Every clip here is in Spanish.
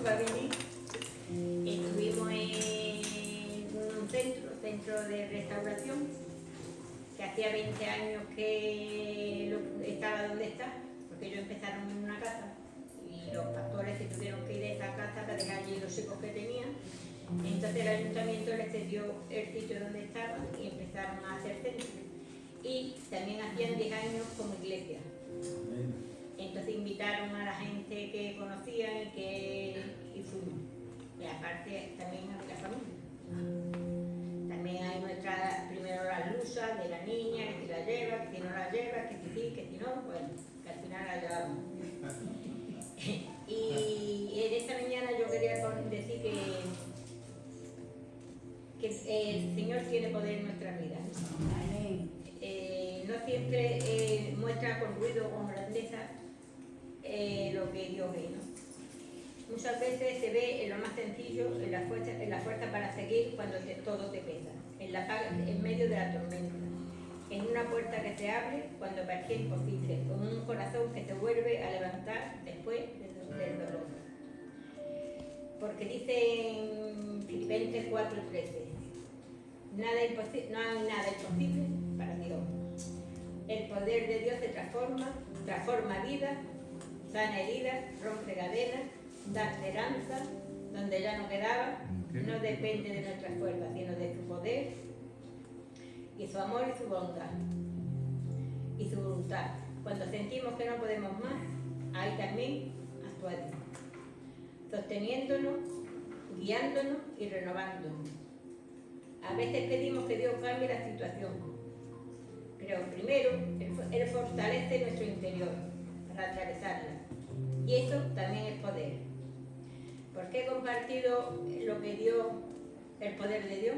para venir. Estuvimos en un centro de restauración, que hacía 20 años que estaba donde está, porque ellos empezaron en una casa y los pastores se tuvieron que ir de esa casa para dejar allí los hijos que tenían. Entonces el ayuntamiento les cedió el sitio donde estaban y empezaron a hacer centro. Y también hacían 10 años como iglesia. Entonces invitaron a la gente que conocían y fuimos. Y aparte también a la familia. También hay primero las lusas de la niña, que si la lleva, que si no la lleva, que si sí, que si no, bueno, que al final la llevamos. Y en esta mañana yo quería decir que el Señor tiene poder en nuestra vida. No siempre muestra con ruido o con grandeza lo que Dios ve, ¿no? Muchas veces se ve en lo más sencillo, en la fuerza para seguir cuando todo te pesa, en medio de la tormenta, en una puerta que se abre cuando parecía imposible, con un corazón que se vuelve a levantar después del dolor. Porque dice en Filipenses 4:13, no hay nada imposible para Dios. El poder de Dios se transforma vidas, sana heridas, rompe cadenas, da esperanza donde ya no quedaba. No depende de nuestras fuerzas, sino de su poder y su amor y su bondad y su voluntad. Cuando sentimos que no podemos más, ahí también actúa Dios, sosteniéndonos, guiándonos y renovándonos. A veces pedimos que Dios cambie la situación, pero primero Él fortalece nuestro interior para atravesarla. Y eso también es poder. ¿Por qué he compartido lo que dio el poder de Dios?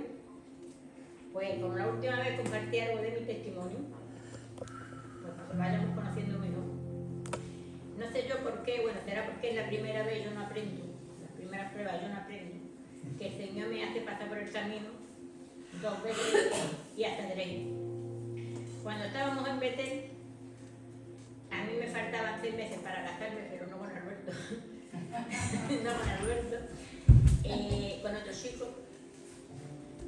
Pues como la última vez compartí algo de mi testimonio, pues para que vayamos conociendo mejor. No sé yo por qué, bueno, será porque es la primera vez yo no aprendo, las primeras pruebas yo no aprendo, que el Señor me hace pasar por el camino 2 veces y hasta derecho. Cuando estábamos en Betel, a mí me faltaban 6 meses para casarme, pero no con Alberto, no con Alberto, con otro chico,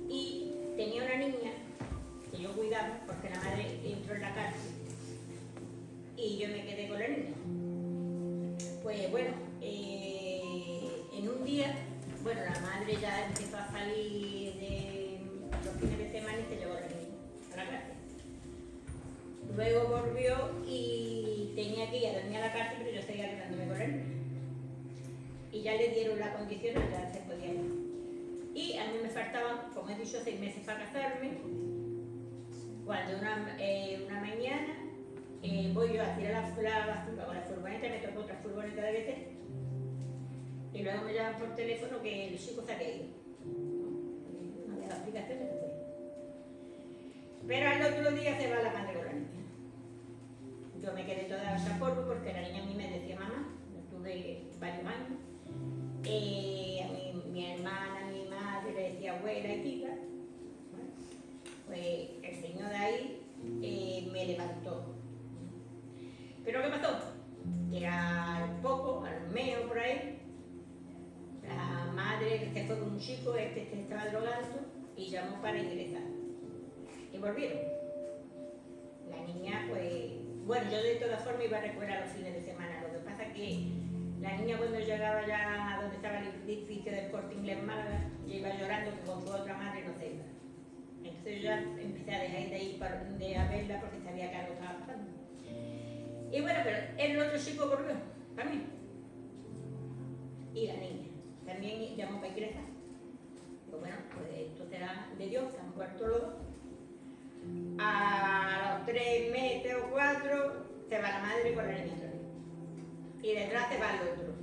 y tenía una niña que yo cuidaba porque la madre entró en la cárcel y yo me quedé con la niña. Pues bueno, en un día, bueno, la madre ya empezó a salir de los fines de semana y se llevó a la niña a la cárcel. Luego volvió y tenía que ir a dormir a la cárcel, pero yo seguía quedándome con él. Y ya le dieron la condición, ya se podía ir. Y a mí me faltaban, como he dicho, 6 meses para casarme. Cuando una mañana voy yo a tirar la basura con la furgoneta, me tocó otra furgoneta de Betel. Y luego me llaman por teléfono que el chico se ha caído. No había explicaciones, se fue. Pero al otro día se va la madre con la niña. Yo me quedé toda esa polvo porque la niña a mí me decía mamá, yo tuve varios años. A mí, mi hermana, mi madre le decía abuela y tita. Bueno, pues el Señor de ahí me levantó. ¿Pero qué pasó? Que al poco, al mes o por ahí, la madre se fue con un chico, se estaba drogando y llamó para ingresar. Y volvieron. La niña, pues, bueno, yo de todas formas iba a recuperar los fines de semana. Lo que pasa es que la niña cuando llegaba ya a donde estaba el edificio del Corte Inglés en Málaga, yo iba llorando que con su otra madre no se iba. Entonces yo ya empecé a dejar de ir a verla porque sabía que algo estaba pasando. Y bueno, pero el otro chico volvió también. Y la niña también llamó para ingresar. Digo, bueno, pues esto será de Dios, se han muerto los dos. A los 3 meses o 4 se va la madre con la niña otra vez. Y detrás se va el otro.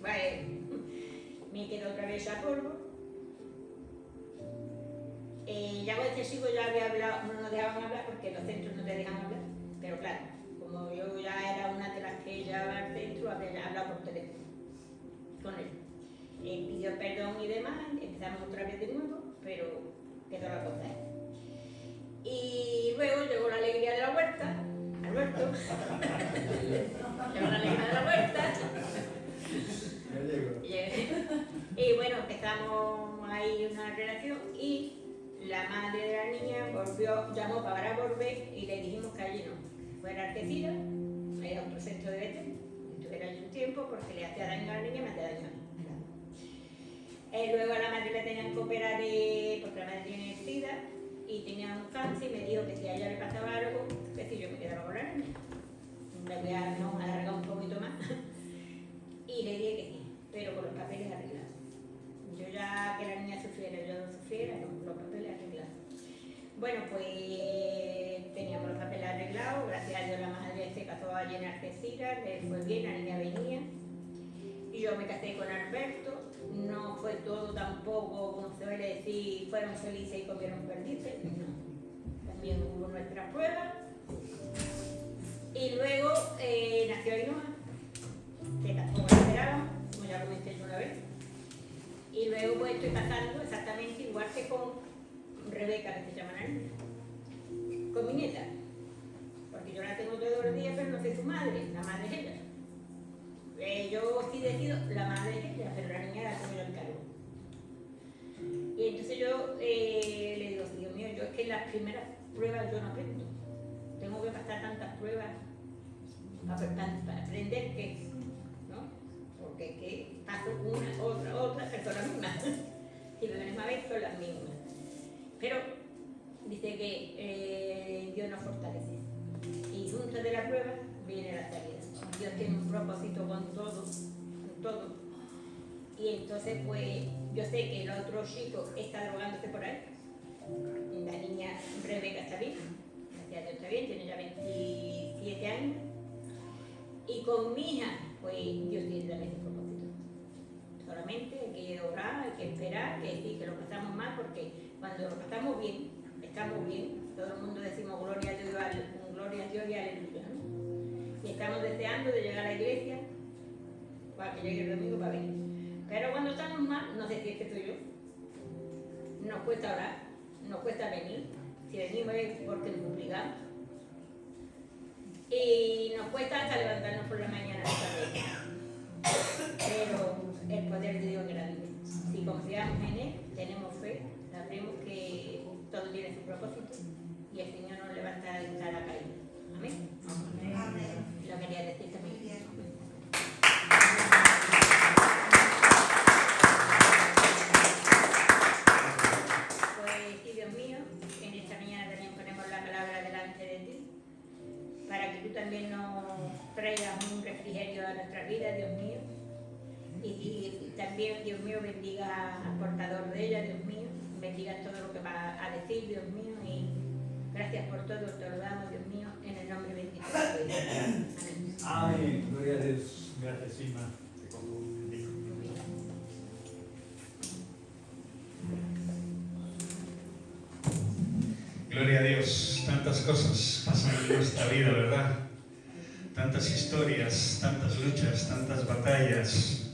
Vale. Me quedo otra vez a polvo. Ya con este chico ya había hablado, no nos dejaban hablar porque los centros no te dejan hablar. Pero claro, como yo ya era una de las que llevaba al centro, había hablado por teléfono con él. Pidió perdón y demás, empezamos otra vez de nuevo, pero quedó la cosa ahí. Y luego llegó la alegría de la huerta, Alberto. Llegó la alegría de la huerta. buena relación y la madre de la niña llamó para volver y le dijimos que allí no, fuera Algeciras, era otro centro de veterinaria, estuviera allí un tiempo porque le hacía daño a la niña y me hacía daño a mí. Luego a la madre la tenían que operar porque la madre tiene SIDA y tenía un cáncer y me dijo que si a ella le pasaba algo, que si yo me quedaba con la niña. Me voy a alargar un poquito más. Y le dije que sí, pero con los papeles arreglados. Yo ya que la niña sufriera, yo no sufriera, con los papeles arreglados. Bueno, pues teníamos los papeles arreglados, gracias a Dios la madre se casó allí en Algeciras, le fue bien, la niña venía. Y yo me casé con Alberto, no fue todo tampoco, como se suele decir, fueron felices y comieron perdices, no. También hubo nuestras pruebas. Y luego nació Ainhoa, se casó como esperaba, como ya comenté yo una vez. Y luego pues estoy casando exactamente igual que con Rebeca, que se llama la niña, con mi nieta. Porque yo la tengo todos los días, pero no soy su madre, la madre es ella. Yo sí decido, la madre es ella, pero la niña la tengo yo en cargo. Y entonces yo le digo, Dios mío, yo es que en las primeras pruebas yo no aprendo. Tengo que pasar tantas pruebas para aprender que, ¿no? Porque es que paso una, otra, pero son las mismas. Si me ven una vez, son las mismas. Pero dice que Dios nos fortalece. Y junto de la prueba viene la salida. Dios tiene un propósito con todo, con todo. Y entonces, pues, yo sé que el otro chico está drogándose por ahí. La niña Rebeca está bien, gracias a Dios está bien, tiene ya 27 años. Y con mi hija, pues, Dios tiene también su propósito. Solamente hay que orar, hay que esperar, que decir que lo pasamos mal, porque cuando lo pasamos bien, estamos bien, todo el mundo decimos gloria a Dios y aleluya, ¿no? Y estamos deseando de llegar a la iglesia para que llegue el domingo para venir. Pero cuando estamos mal, no sé si es que soy yo, nos cuesta orar, nos cuesta venir, si venimos es porque nos obligamos. Y nos cuesta hasta levantarnos por la mañana pero el poder de Dios es grande. Si confiamos en Él, tenemos fe, sabremos que todo tiene su propósito y el Señor nos levanta de cada caída. Amén. Amén. Lo quería decir también. Pues sí, Dios mío, en esta mañana también ponemos la palabra delante de ti, para que tú también nos traigas un refrigerio a nuestra vida, Dios mío. Y también, Dios mío, bendiga al portador de ella, Dios mío. Bendiga todo lo que va a decir, Dios mío. Y gracias por todo, te lo damos, Dios mío, en el nombre bendito de Dios. Amén. Amén. Gloria a Dios. Gracias, Ima. Gloria a Dios. Tantas cosas pasan en nuestra vida, ¿verdad? Tantas historias, tantas luchas, tantas batallas,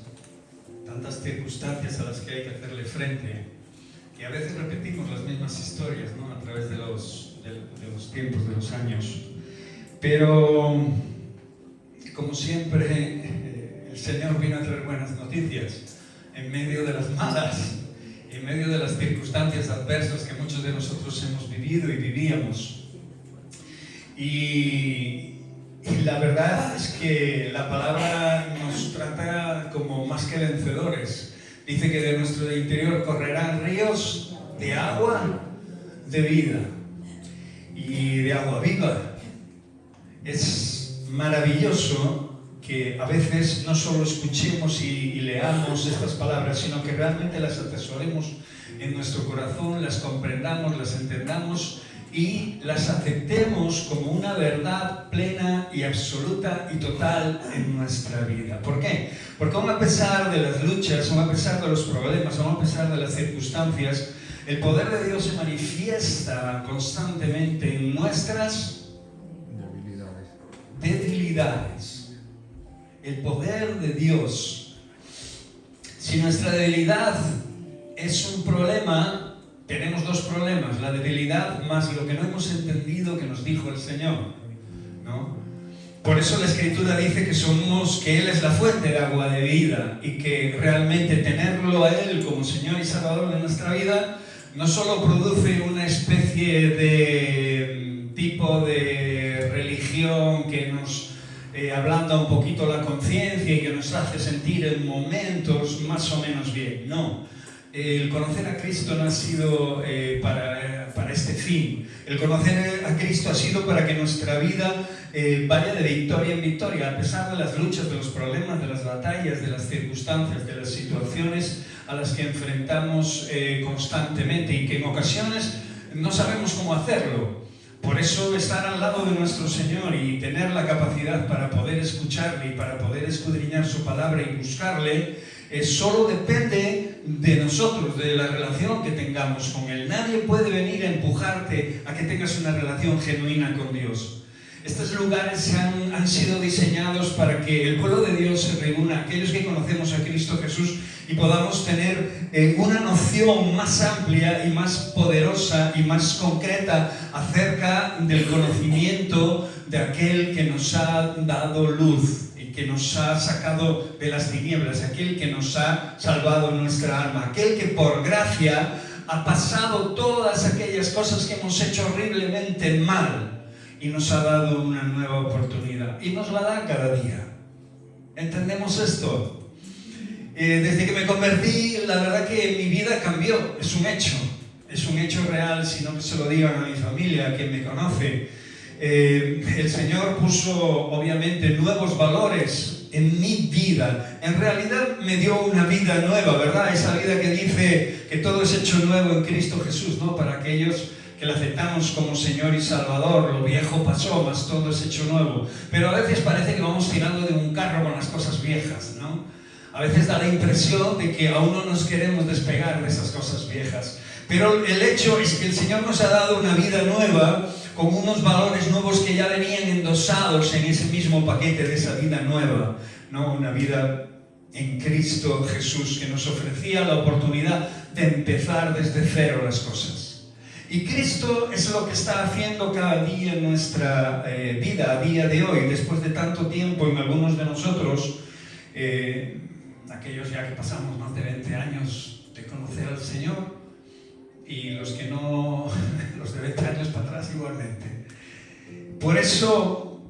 tantas circunstancias a las que hay que hacerle frente. Y a veces repetimos las mismas historias, ¿no? A través de los tiempos, de los años. Pero, como siempre, el Señor vino a traer buenas noticias en medio de las malas, en medio de las circunstancias adversas que muchos de nosotros hemos vivido y vivíamos. Y la verdad es que la palabra nos trata como más que vencedores. Dice que de nuestro interior correrán ríos de agua de vida y de agua viva. Es maravilloso que a veces no solo escuchemos y leamos estas palabras, sino que realmente las atesoremos en nuestro corazón, las comprendamos, las entendamos y las aceptemos como una verdad plena y absoluta y total en nuestra vida. ¿Por qué? Porque aún a pesar de las luchas, aún a pesar de los problemas, aún a pesar de las circunstancias, el poder de Dios se manifiesta constantemente en nuestras debilidades. El poder de Dios. Si nuestra debilidad es un problema, tenemos dos problemas: la debilidad más lo que no hemos entendido que nos dijo el Señor, ¿no? Por eso la Escritura dice que Él es la fuente de agua de vida y que realmente tenerlo a Él como Señor y Salvador de nuestra vida no solo produce una especie de tipo de religión que nos ablanda un poquito la conciencia y que nos hace sentir en momentos más o menos bien. No, el conocer a Cristo no ha sido para este fin. El conocer a Cristo ha sido para que nuestra vida vaya de victoria en victoria, a pesar de las luchas, de los problemas, de las batallas, de las circunstancias, de las situaciones a las que enfrentamos constantemente y que en ocasiones no sabemos cómo hacerlo. Por eso estar al lado de nuestro Señor y tener la capacidad para poder escucharle y para poder escudriñar su palabra y buscarle, solo depende de nosotros, de la relación que tengamos con Él. Nadie puede venir a empujarte a que tengas una relación genuina con Dios. Estos lugares han sido diseñados para que el pueblo de Dios se reúna, aquellos que conocemos a Cristo Jesús, y podamos tener una noción más amplia y más poderosa y más concreta acerca del conocimiento de aquel que nos ha dado luz y que nos ha sacado de las tinieblas, aquel que nos ha salvado nuestra alma, aquel que por gracia ha pasado todas aquellas cosas que hemos hecho horriblemente mal y nos ha dado una nueva oportunidad y nos la da cada día. ¿Entendemos esto? Desde que me convertí, la verdad que mi vida cambió, es un hecho real, si no que se lo digan a mi familia, a quien me conoce. El Señor puso obviamente nuevos valores en mi vida. En realidad me dio una vida nueva, ¿verdad? Esa vida que dice que todo es hecho nuevo en Cristo Jesús, ¿no? Para aquellos que le aceptamos como Señor y Salvador, lo viejo pasó, mas todo es hecho nuevo. Pero a veces parece que vamos tirando de un carro con las cosas viejas, ¿no? A veces da la impresión de que aún no nos queremos despegar de esas cosas viejas. Pero el hecho es que el Señor nos ha dado una vida nueva, con unos valores nuevos que ya venían endosados en ese mismo paquete de esa vida nueva, ¿no? Una vida en Cristo Jesús, que nos ofrecía la oportunidad de empezar desde cero las cosas. Y Cristo es lo que está haciendo cada día en nuestra vida, a día de hoy, después de tanto tiempo en algunos de nosotros, aquellos ya que pasamos más de 20 años de conocer al Señor, y los que no, los de 20 años para atrás igualmente. Por eso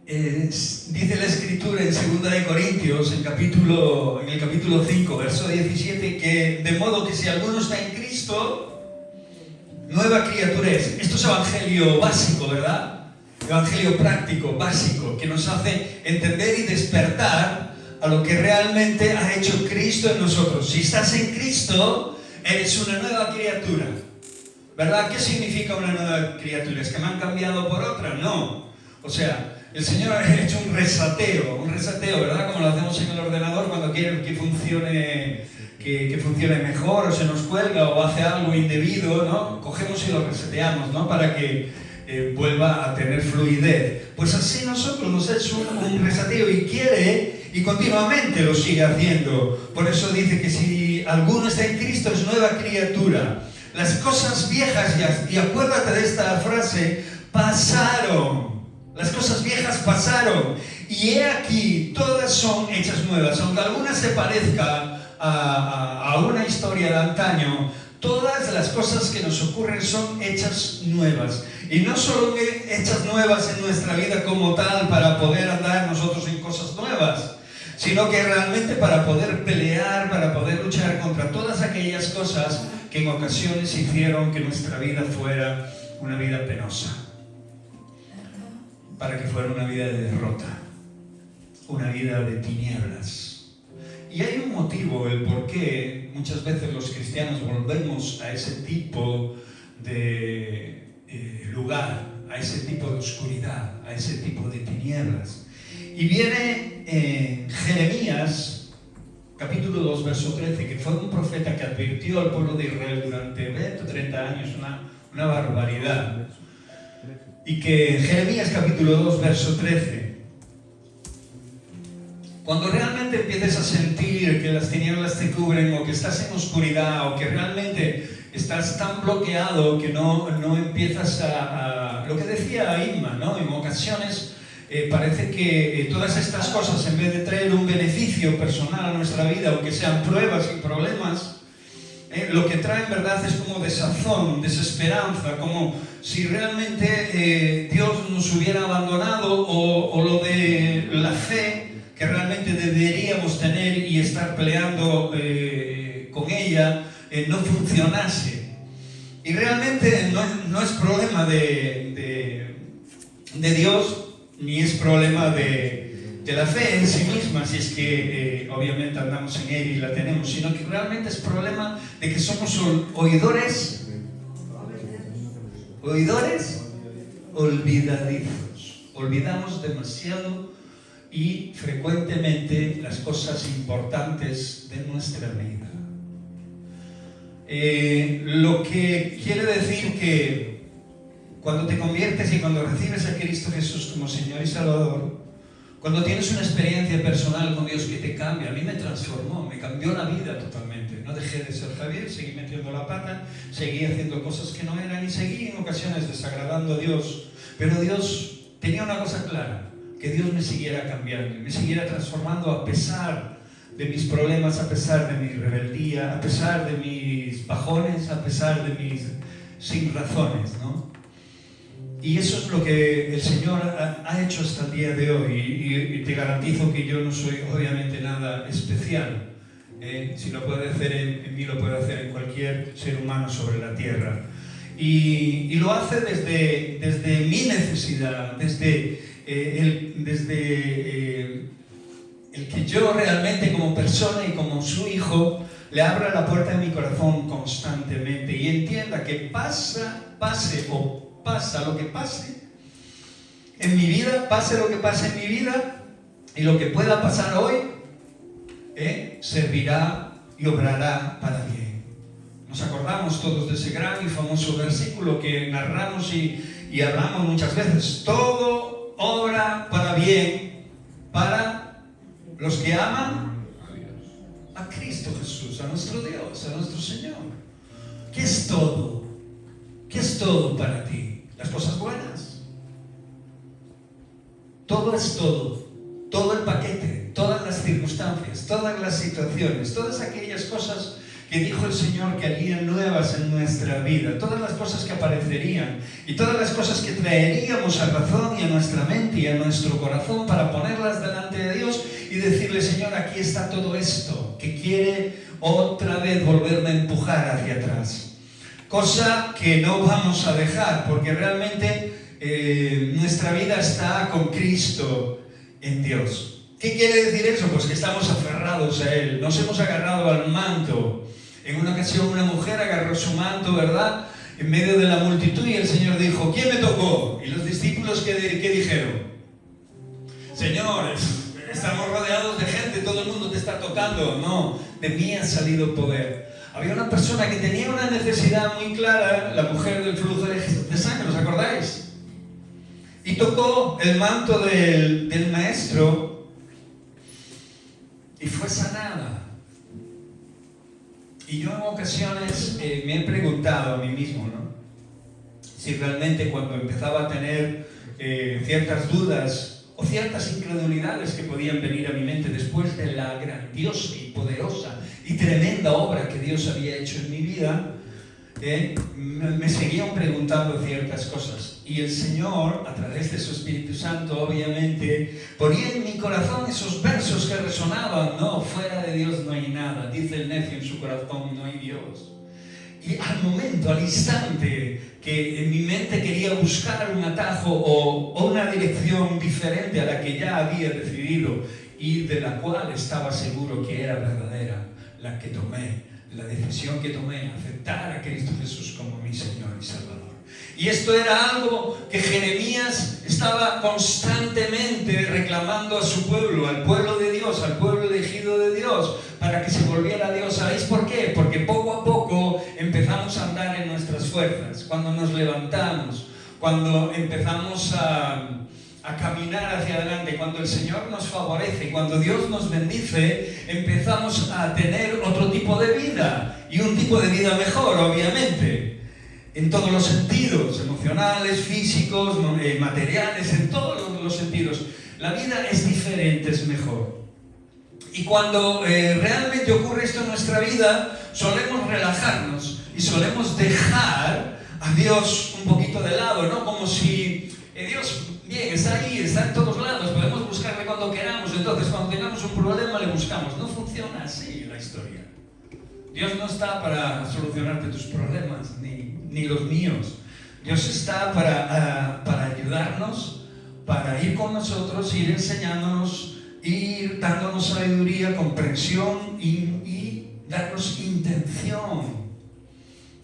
dice la Escritura en 2 de Corintios, en el capítulo 5, verso 17, que de modo que si alguno está en Cristo, nueva criatura es. Esto es evangelio básico, ¿verdad? Evangelio práctico, básico, que nos hace entender y despertar a lo que realmente ha hecho Cristo en nosotros. Si estás en Cristo, eres una nueva criatura, ¿verdad? ¿Qué significa una nueva criatura? ¿Es que me han cambiado por otra? No. O sea, el Señor ha hecho un reseteo, ¿verdad? Como lo hacemos en el ordenador cuando quiere que funcione mejor, o se nos cuelga o hace algo indebido, ¿no? Cogemos y lo reseteamos, ¿no? Para que vuelva a tener fluidez. Pues así nosotros nos ha hecho un reseteo y quiere, y continuamente lo sigue haciendo. Por eso dice que si alguno está en Cristo es nueva criatura. Las cosas viejas, y acuérdate de esta frase, pasaron. Las cosas viejas pasaron. Y he aquí, todas son hechas nuevas. Aunque alguna se parezca a una historia de antaño, todas las cosas que nos ocurren son hechas nuevas. Y no solo hechas nuevas en nuestra vida como tal para poder andar nosotros en cosas nuevas, sino que realmente para poder pelear, para poder luchar contra todas aquellas cosas que en ocasiones hicieron que nuestra vida fuera una vida penosa, para que fuera una vida de derrota, una vida de tinieblas. Y hay un motivo, el por qué muchas veces los cristianos volvemos a ese tipo de lugar, a ese tipo de oscuridad, a ese tipo de tinieblas. Y viene Jeremías, capítulo 2, verso 13, que fue un profeta que advirtió al pueblo de Israel durante 20 o 30 años, una barbaridad. Y que Jeremías, capítulo 2, verso 13, cuando realmente empieces a sentir que las tinieblas te cubren, o que estás en oscuridad, o que realmente estás tan bloqueado que no empiezas lo que decía Inma, ¿no? En ocasiones parece que todas estas cosas, en vez de traer un beneficio personal a nuestra vida, aunque sean pruebas y problemas, lo que trae en verdad es como desazón, desesperanza, como si realmente Dios nos hubiera abandonado, o lo de la fe que realmente deberíamos tener y estar peleando con ella no funcionase. Y realmente no es problema de Dios, ni es problema de la fe en sí misma, si es que obviamente andamos en ella y la tenemos, sino que realmente es problema de que somos oidores olvidadizos. Olvidamos demasiado y frecuentemente las cosas importantes de nuestra vida. Lo que quiere decir que cuando te conviertes y cuando recibes a Cristo Jesús como Señor y Salvador, cuando tienes una experiencia personal con Dios que te cambia, a mí me transformó, me cambió la vida totalmente. No dejé de ser Javier, seguí metiendo la pata, seguí haciendo cosas que no eran y seguí en ocasiones desagradando a Dios. Pero Dios tenía una cosa clara, que Dios me siguiera cambiando, me siguiera transformando a pesar de mis problemas, a pesar de mi rebeldía, a pesar de mis bajones, a pesar de mis sin razones, ¿no? Y eso es lo que el Señor ha hecho hasta el día de hoy, y te garantizo que yo no soy obviamente nada especial. Si lo puede hacer en mí, lo puede hacer en cualquier ser humano sobre la tierra. Y lo hace desde mi necesidad, desde el que yo realmente como persona y como su hijo le abra la puerta de mi corazón constantemente y entienda que pase lo que pase en mi vida, pase lo que pase en mi vida, y lo que pueda pasar hoy servirá y obrará para bien. Nos acordamos todos de ese gran y famoso versículo que narramos y hablamos muchas veces: todo obra para bien para los que aman a Cristo Jesús, a nuestro Dios, a nuestro Señor. ¿Qué es todo? ¿Qué es todo para ti? Las cosas buenas. Todo es todo. Todo el paquete, todas las circunstancias, todas las situaciones, todas aquellas cosas que dijo el Señor que harían nuevas en nuestra vida, todas las cosas que aparecerían y todas las cosas que traeríamos a razón y a nuestra mente y a nuestro corazón para ponerlas delante de Dios y decirle: Señor, aquí está todo esto que quiere otra vez volverme a empujar hacia atrás. Cosa que no vamos a dejar, porque realmente nuestra vida está con Cristo en Dios. ¿Qué quiere decir eso? Pues que estamos aferrados a Él, nos hemos agarrado al manto. En una ocasión una mujer agarró su manto, ¿verdad?, en medio de la multitud, y el Señor dijo: ¿quién me tocó? Y los discípulos, ¿qué dijeron? Señor, estamos rodeados de gente, todo el mundo te está tocando. No, de mí ha salido poder. Había una persona que tenía una necesidad muy clara, la mujer del flujo de sangre, ¿os acordáis? Y tocó el manto del maestro y fue sanada. Y yo en ocasiones me he preguntado a mí mismo, ¿no?, si realmente cuando empezaba a tener ciertas dudas o ciertas incredulidades que podían venir a mi mente después de la grandiosa y poderosa y tremenda obra que Dios había hecho en mi vida, me seguían preguntando ciertas cosas. Y el Señor, a través de su Espíritu Santo, obviamente, ponía en mi corazón esos versos que resonaban: no, fuera de Dios no hay nada, dice el necio en su corazón, no hay Dios. Y al momento, al instante que en mi mente quería buscar un atajo o una dirección diferente a la que ya había decidido y de la cual estaba seguro que era verdadera, la que tomé, la decisión que tomé, aceptar a Cristo Jesús como mi Señor y Salvador. Y esto era algo que Jeremías estaba constantemente reclamando a su pueblo, al pueblo de Dios, al pueblo elegido de Dios, para que se volviera a Dios. ¿Sabéis por qué? Porque poco a poco empezamos a andar en nuestras fuerzas. Cuando nos levantamos, cuando empezamos a caminar hacia adelante, cuando el Señor nos favorece, cuando Dios nos bendice, empezamos a tener otro tipo de vida, y un tipo de vida mejor, obviamente. en todos los sentidos, emocionales, físicos, materiales, en todos los sentidos. La vida es diferente, es mejor. Y cuando realmente ocurre esto en nuestra vida, solemos relajarnos y solemos dejar a Dios un poquito de lado, ¿no? Como si Dios, bien, está ahí, está en todos lados, podemos buscarle cuando queramos, entonces cuando tengamos un problema le buscamos. No funciona así la historia. Dios no está para solucionarte tus problemas, ni los míos. Dios está para ayudarnos, para ir con nosotros, ir enseñándonos, ir dándonos sabiduría, comprensión y darnos intención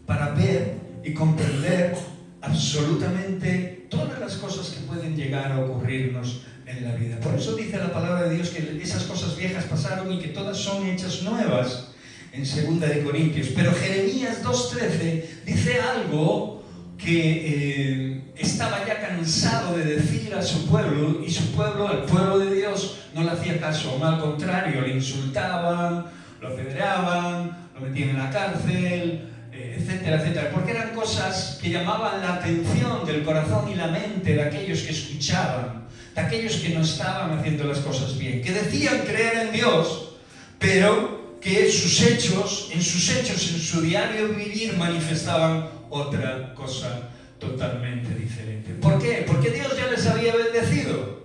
para ver y comprender absolutamente todas las cosas que pueden llegar a ocurrirnos en la vida. Por eso dice la palabra de Dios que esas cosas viejas pasaron y que todas son hechas nuevas en 2 de Corintios. Pero Jeremías 2:13 dice algo que estaba ya cansado de decir a su pueblo, y su pueblo, al pueblo de Dios, no le hacía caso, al contrario, le insultaban, lo apedreaban, lo metían en la cárcel, etcétera, etcétera, porque eran cosas que llamaban la atención del corazón y la mente de aquellos que escuchaban, de aquellos que no estaban haciendo las cosas bien, que decían creer en Dios, pero que en sus hechos, en su diario vivir, manifestaban otra cosa totalmente diferente. ¿Por qué? Porque Dios ya les había bendecido.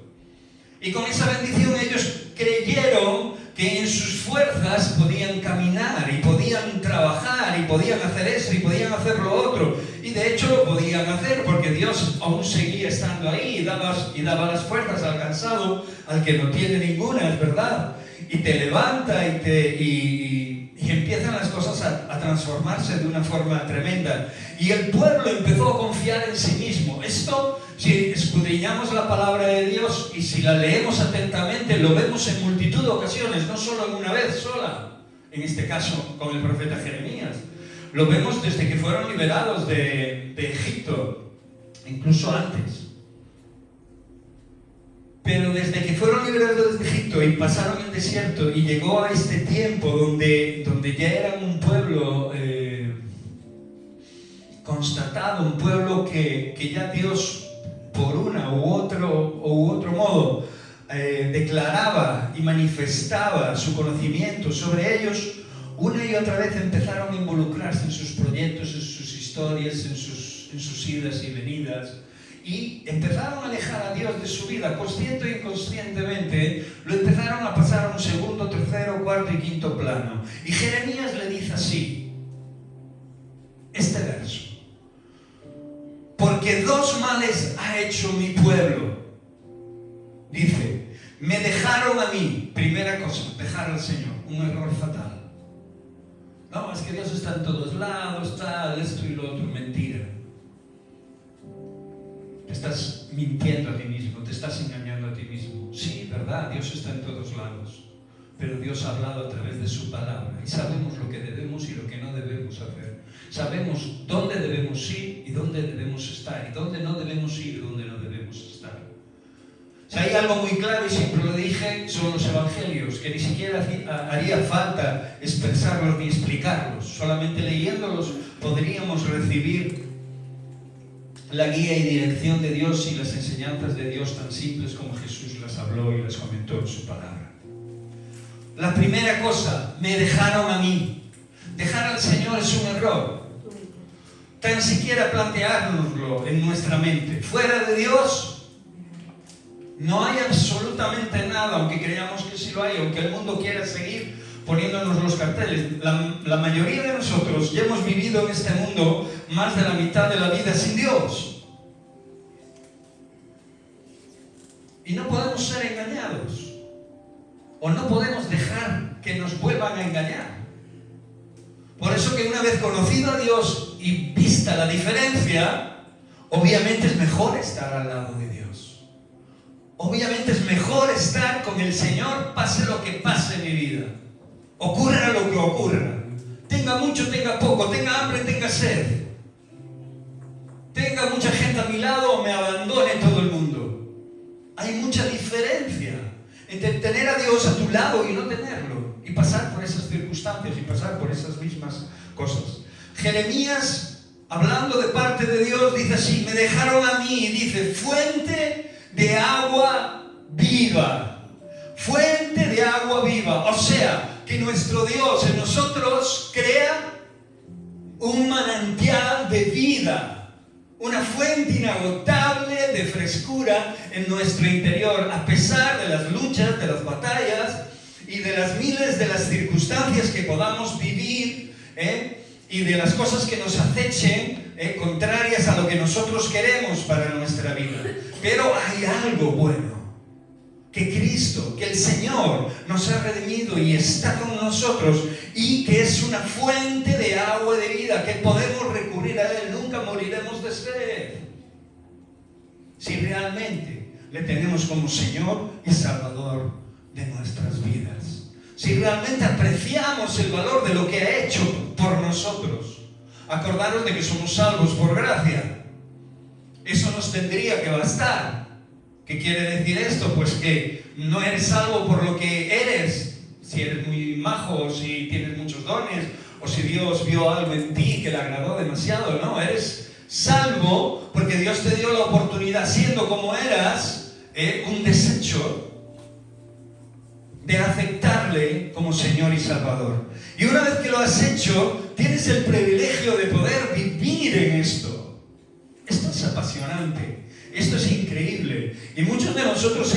Y con esa bendición ellos creyeron que en sus fuerzas podían caminar, y podían trabajar, y podían hacer eso, y podían hacer lo otro. Y de hecho lo podían hacer, porque Dios aún seguía estando ahí, y daba las fuerzas al cansado, al que no tiene ninguna, es verdad. Y te levanta y empiezan las cosas a transformarse de una forma tremenda. Y el pueblo empezó a confiar en sí mismo. Esto, si escudriñamos la palabra de Dios y si la leemos atentamente, lo vemos en multitud de ocasiones, no solo en una vez sola, en este caso con el profeta Jeremías. Lo vemos desde que fueron liberados de Egipto, incluso antes. Pero desde que fueron liberados de Egipto y pasaron el desierto y llegó a este tiempo donde ya eran un pueblo constatado, un pueblo que ya Dios por una u otro modo declaraba y manifestaba su conocimiento sobre ellos, una y otra vez empezaron a involucrarse en sus proyectos, en sus historias, en sus idas y venidas. Y empezaron a alejar a Dios de su vida, consciente e inconscientemente, lo empezaron a pasar a un segundo, tercero, cuarto y quinto plano. Y Jeremías le dice así, este verso: porque dos males ha hecho mi pueblo. Dice, me dejaron a mí, primera cosa, dejar al Señor, un error fatal. No, es que Dios está en todos lados, tal, esto y lo otro, mentira. Te estás mintiendo a ti mismo, te estás engañando a ti mismo. Sí, verdad, Dios está en todos lados, pero Dios ha hablado a través de su palabra y sabemos lo que debemos y lo que no debemos hacer. Sabemos dónde debemos ir y dónde debemos estar, y dónde no debemos ir y dónde no debemos estar. Si hay algo muy claro, y siempre lo dije, son los evangelios, que ni siquiera haría falta expresarlos ni explicarlos. Solamente leyéndolos podríamos recibir la guía y dirección de Dios y las enseñanzas de Dios tan simples como Jesús las habló y las comentó en su palabra. La primera cosa, me dejaron a mí. Dejar al Señor es un error. Tan siquiera planteárnoslo en nuestra mente. Fuera de Dios no hay absolutamente nada, aunque creamos que sí lo hay, aunque el mundo quiera seguir poniéndonos los carteles. La mayoría de nosotros ya hemos vivido en este mundo más de la mitad de la vida sin Dios. Y no podemos ser engañados. O no podemos dejar que nos vuelvan a engañar. Por eso que una vez conocido a Dios y vista la diferencia, obviamente es mejor estar al lado de Dios. Obviamente es mejor estar con el Señor, pase lo que pase en mi vida. Ocurra lo que ocurra. Tenga mucho, tenga poco, tenga hambre, tenga sed. Tenga mucha gente a mi lado o me abandone todo el mundo. Hay mucha diferencia entre tener a Dios a tu lado y no tenerlo. Y pasar por esas circunstancias y pasar por esas mismas cosas. Jeremías hablando de parte de Dios, dice así: me dejaron a mí, dice, fuente de agua viva. Fuente de agua viva. O sea, que nuestro Dios en nosotros crea un manantial de vida, una fuente inagotable de frescura en nuestro interior, a pesar de las luchas, de las batallas y de las miles de las circunstancias que podamos vivir, y de las cosas que nos acechen, contrarias a lo que nosotros queremos para nuestra vida. Pero hay algo bueno, que Cristo, que el Señor nos ha redimido y está con nosotros, y que es una fuente de agua de vida, que podemos recurrir a Él, nunca moriremos de sed, si realmente le tenemos como Señor y Salvador de nuestras vidas. Si realmente apreciamos el valor de lo que ha hecho por nosotros. Acordaros de que somos salvos por gracia. Eso nos tendría que bastar. ¿Qué quiere decir esto? Pues que no eres salvo por lo que eres, si eres muy majo, o si tienes muchos dones, o si Dios vio algo en ti que le agradó demasiado. No, eres salvo porque Dios te dio la oportunidad, siendo como eras, un desecho, de aceptarle como Señor y Salvador. Y una vez que lo has hecho, tienes el privilegio de poder vivir en esto. Esto es apasionante. Esto es increíble. Y muchos de nosotros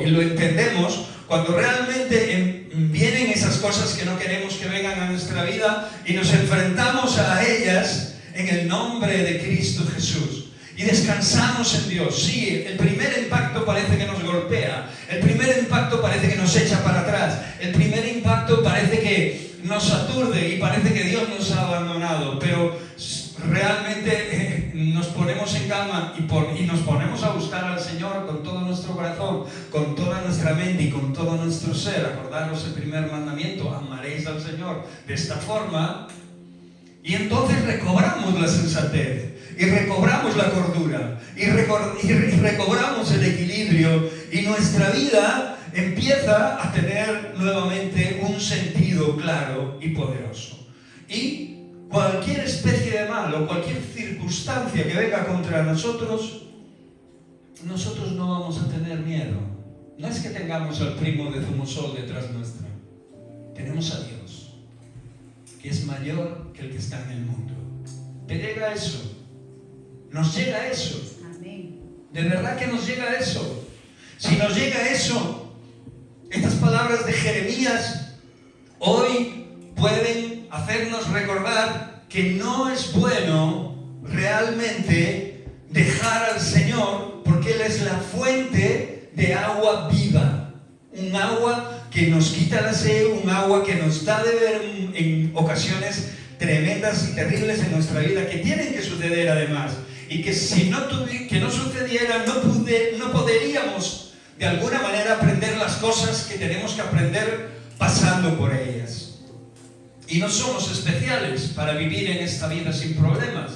lo entendemos cuando realmente vienen esas cosas que no queremos que vengan a nuestra vida y nos enfrentamos a ellas en el nombre de Cristo Jesús. Y descansamos en Dios. Sí, el primer impacto parece que nos golpea. El primer impacto parece que nos echa para atrás. El primer impacto parece que nos aturde y parece que Dios nos ha abandonado. Pero realmente nos ponemos en calma y nos ponemos a buscar al Señor con todo nuestro corazón, con toda nuestra mente y con todo nuestro ser. Acordaros el primer mandamiento: amaréis al Señor de esta forma. Y entonces recobramos la sensatez, y recobramos la cordura, y recobramos el equilibrio, y nuestra vida empieza a tener nuevamente un sentido claro y poderoso. Y cualquier especie de mal o cualquier circunstancia que venga contra nosotros no vamos a tener miedo. No es que tengamos al primo de Zumosol detrás nuestra, tenemos a Dios, que es mayor que el que está en el mundo. ¿Te llega eso? ¿Nos llega eso? Amén. ¿De verdad que nos llega eso? Si nos llega eso, estas palabras de Jeremías hoy pueden hacernos recordar que no es bueno realmente dejar al Señor, porque Él es la fuente de agua viva, un agua que nos quita la sed, un agua que nos da de ver en ocasiones tremendas y terribles en nuestra vida, que tienen que suceder además, y que si no sucediera, no podríamos de alguna manera aprender las cosas que tenemos que aprender pasando por ellas. Y no somos especiales para vivir en esta vida sin problemas.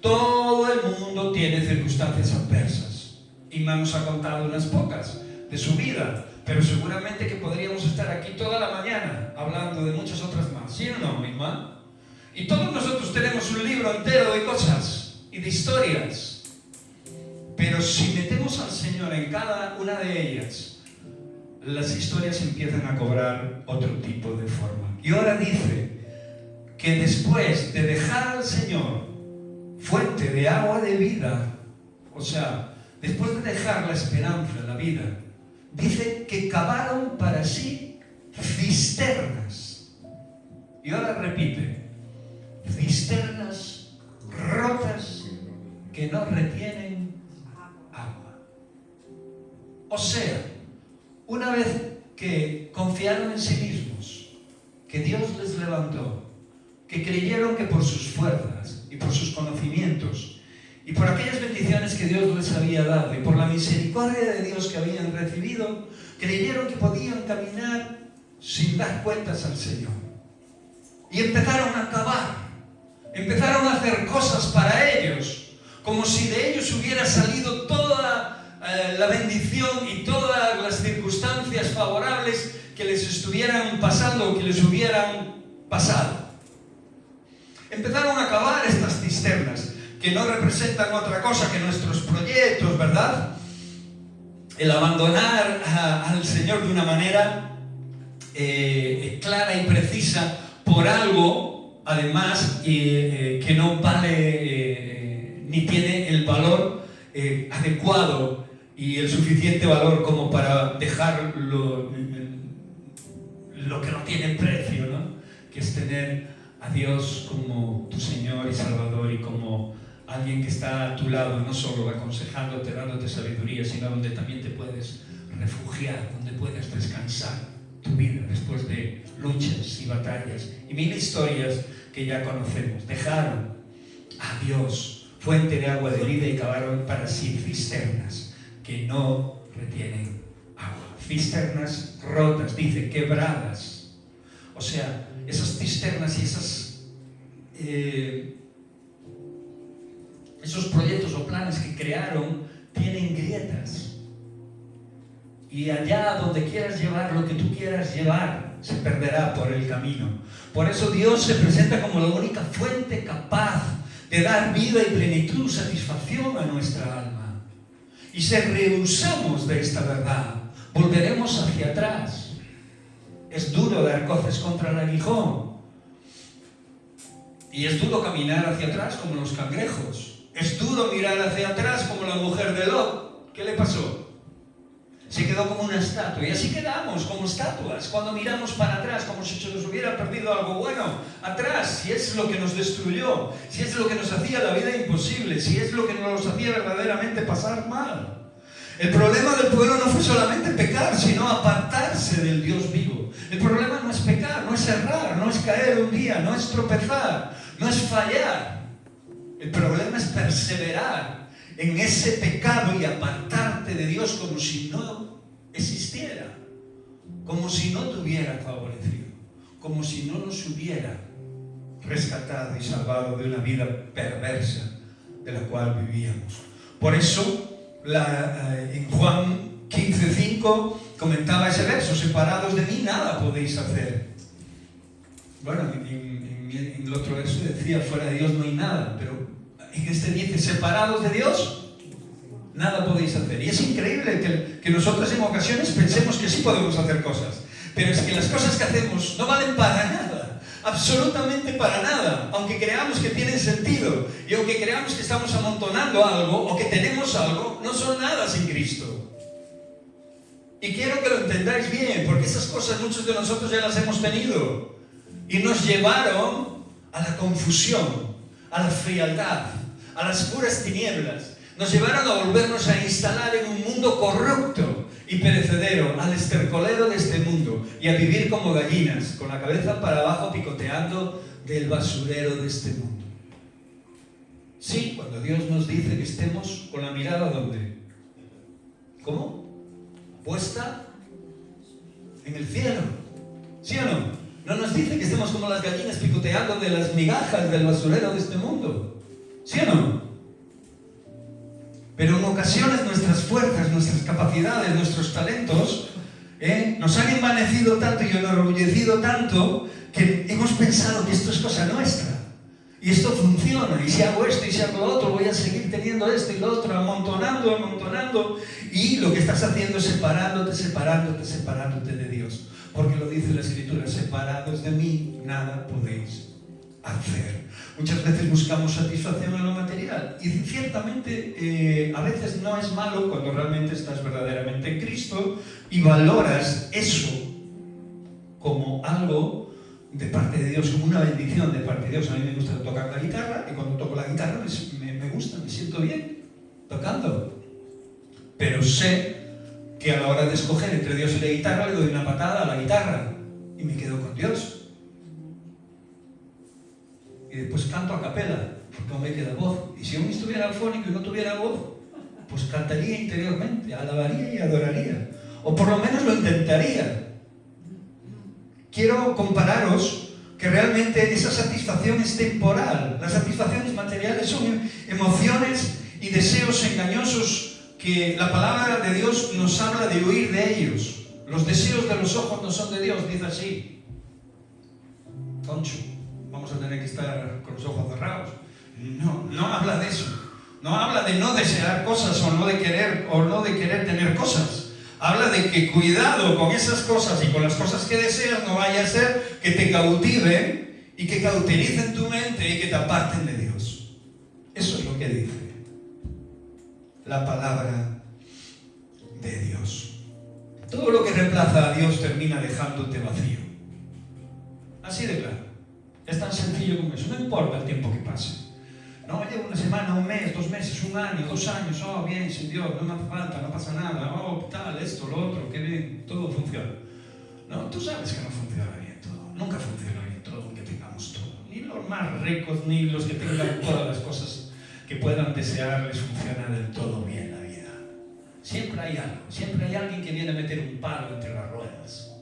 Todo el mundo tiene circunstancias adversas. Inma nos ha contado unas pocas de su vida, pero seguramente que podríamos estar aquí toda la mañana hablando de muchas otras más. ¿Sí o no, Inma? Y todos nosotros tenemos un libro entero de cosas y de historias. Pero si metemos al Señor en cada una de ellas, las historias empiezan a cobrar otro tipo de forma. Y ahora dice que después de dejar al Señor, fuente de agua de vida, o sea, después de dejar la esperanza, la vida, dice que cavaron para sí cisternas. Y ahora repite: cisternas rotas que no retienen agua. O sea, una vez que confiaron en sí mismos, que Dios les levantó, que creyeron que por sus fuerzas y por sus conocimientos y por aquellas bendiciones que Dios les había dado y por la misericordia de Dios que habían recibido, creyeron que podían caminar sin dar cuentas al Señor. Y empezaron a cavar, empezaron a hacer cosas para ellos, como si de ellos hubiera salido toda la bendición y todas las circunstancias favorables que les estuvieran pasando o que les hubieran pasado. empezaron a cavar estas cisternas, que no representan otra cosa que nuestros proyectos, ¿verdad? El abandonar al Señor de una manera clara y precisa por algo, además, que no vale ni tiene el valor adecuado y el suficiente valor como para dejar lo que no tiene precio, ¿no? Que es tener a Dios como tu Señor y Salvador y como alguien que está a tu lado, no solo aconsejándote, dándote sabiduría, sino donde también te puedes refugiar, donde puedes descansar tu vida después de luchas y batallas y mil historias que ya conocemos. Dejaron a Dios, fuente de agua de vida, y cavaron para sí cisternas que no retienen agua. Cisternas rotas, dice, quebradas. O sea, esas cisternas y esos proyectos o planes que crearon tienen grietas. Y allá donde quieras llevar lo que tú quieras llevar, se perderá por el camino. Por eso Dios se presenta como la única fuente capaz de dar vida y plenitud, satisfacción a nuestra alma. Y si rehusamos de esta verdad, volveremos hacia atrás. Es duro dar coces contra el aguijón. Y es duro caminar hacia atrás como los cangrejos. Es duro mirar hacia atrás como la mujer de Lot. ¿Qué le pasó? Se quedó como una estatua. Y así quedamos, como estatuas, cuando miramos para atrás, como si se nos hubiera perdido algo bueno atrás, si es lo que nos destruyó, si es lo que nos hacía la vida imposible, si es lo que nos hacía verdaderamente pasar mal. El problema del pueblo no fue solamente pecar, sino apartarse del Dios vivo. El problema no es pecar, no es errar, no es caer un día, no es tropezar, no es fallar. El problema es perseverar en ese pecado y apartarte de Dios como si no existiera, como si no te hubiera favorecido, como si no nos hubiera rescatado y salvado de una vida perversa de la cual vivíamos. Por eso, en Juan 15:5 comentaba ese verso: separados de mí nada podéis hacer. Bueno, en el otro verso decía, fuera de Dios no hay nada, pero en este dice, separados de Dios, nada podéis hacer. Y es increíble que nosotros en ocasiones pensemos que sí podemos hacer cosas, pero es que las cosas que hacemos no valen para nada, absolutamente para nada, aunque creamos que tienen sentido, y aunque creamos que estamos amontonando algo, o que tenemos algo, no son nada sin Cristo. Y quiero que lo entendáis bien, porque esas cosas muchos de nosotros ya las hemos tenido, y nos llevaron a la confusión, a la frialdad, a las puras tinieblas. Nos llevaron a volvernos a instalar en un mundo corrupto y perecedero, al estercolero de este mundo, y a vivir como gallinas, con la cabeza para abajo picoteando del basurero de este mundo. Sí, cuando Dios nos dice que estemos con la mirada ¿dónde? ¿Cómo? Puesta en el cielo. ¿Sí o no? No nos dice que estemos como las gallinas picoteando de las migajas del basurero de este mundo. ¿Sí o no? Pero en ocasiones nuestras fuerzas, nuestras capacidades, nuestros talentos nos han envanecido tanto y enorgullecido tanto que hemos pensado que esto es cosa nuestra. Y esto funciona. Y si hago esto y si hago lo otro, voy a seguir teniendo esto y lo otro, amontonando. Y lo que estás haciendo es separándote de Dios. Porque lo dice la Escritura, separados de mí, nada podéis hacer. Muchas veces buscamos satisfacción en lo material. Y ciertamente, a veces no es malo cuando realmente estás verdaderamente en Cristo y valoras eso como algo de parte de Dios, como una bendición de parte de Dios. A mí me gusta tocar la guitarra y cuando toco la guitarra me gusta, me siento bien tocando. Pero sé que a la hora de escoger entre Dios y la guitarra le doy una patada a la guitarra y me quedo con Dios. Y después canto a capela, porque no me queda voz. Y si aún estuviera afónico y no tuviera voz, pues cantaría interiormente, alabaría y adoraría. O por lo menos lo intentaría. Quiero compararos que realmente esa satisfacción es temporal. Las satisfacciones materiales son emociones y deseos engañosos que la palabra de Dios nos habla de huir de ellos. Los deseos de los ojos no son de Dios, dice así. Concho, vamos a tener que estar con los ojos cerrados. No habla de eso. No habla de no desear cosas o no de querer tener cosas. Habla de que cuidado con esas cosas y con las cosas que deseas, no vaya a ser que te cautiven y que cautericen tu mente y que te aparten de Dios. Eso es lo que dice la palabra de Dios. Todo lo que reemplaza a Dios termina dejándote vacío. Así de claro. Es tan sencillo como eso. No importa el tiempo que pase. No, llevo una semana, un mes, 2 meses, 1 año, 2 años. Oh, bien, sin Dios, no me hace falta, no pasa nada. Oh, tal, esto, lo otro, qué bien, todo funciona. No, tú sabes que no funciona bien todo. Nunca funciona bien todo, aunque tengamos todo. Ni los más ricos, ni los que tengan todas las cosas que puedan desear les funciona del todo bien la vida. Siempre hay algo, siempre hay alguien que viene a meter un palo entre las ruedas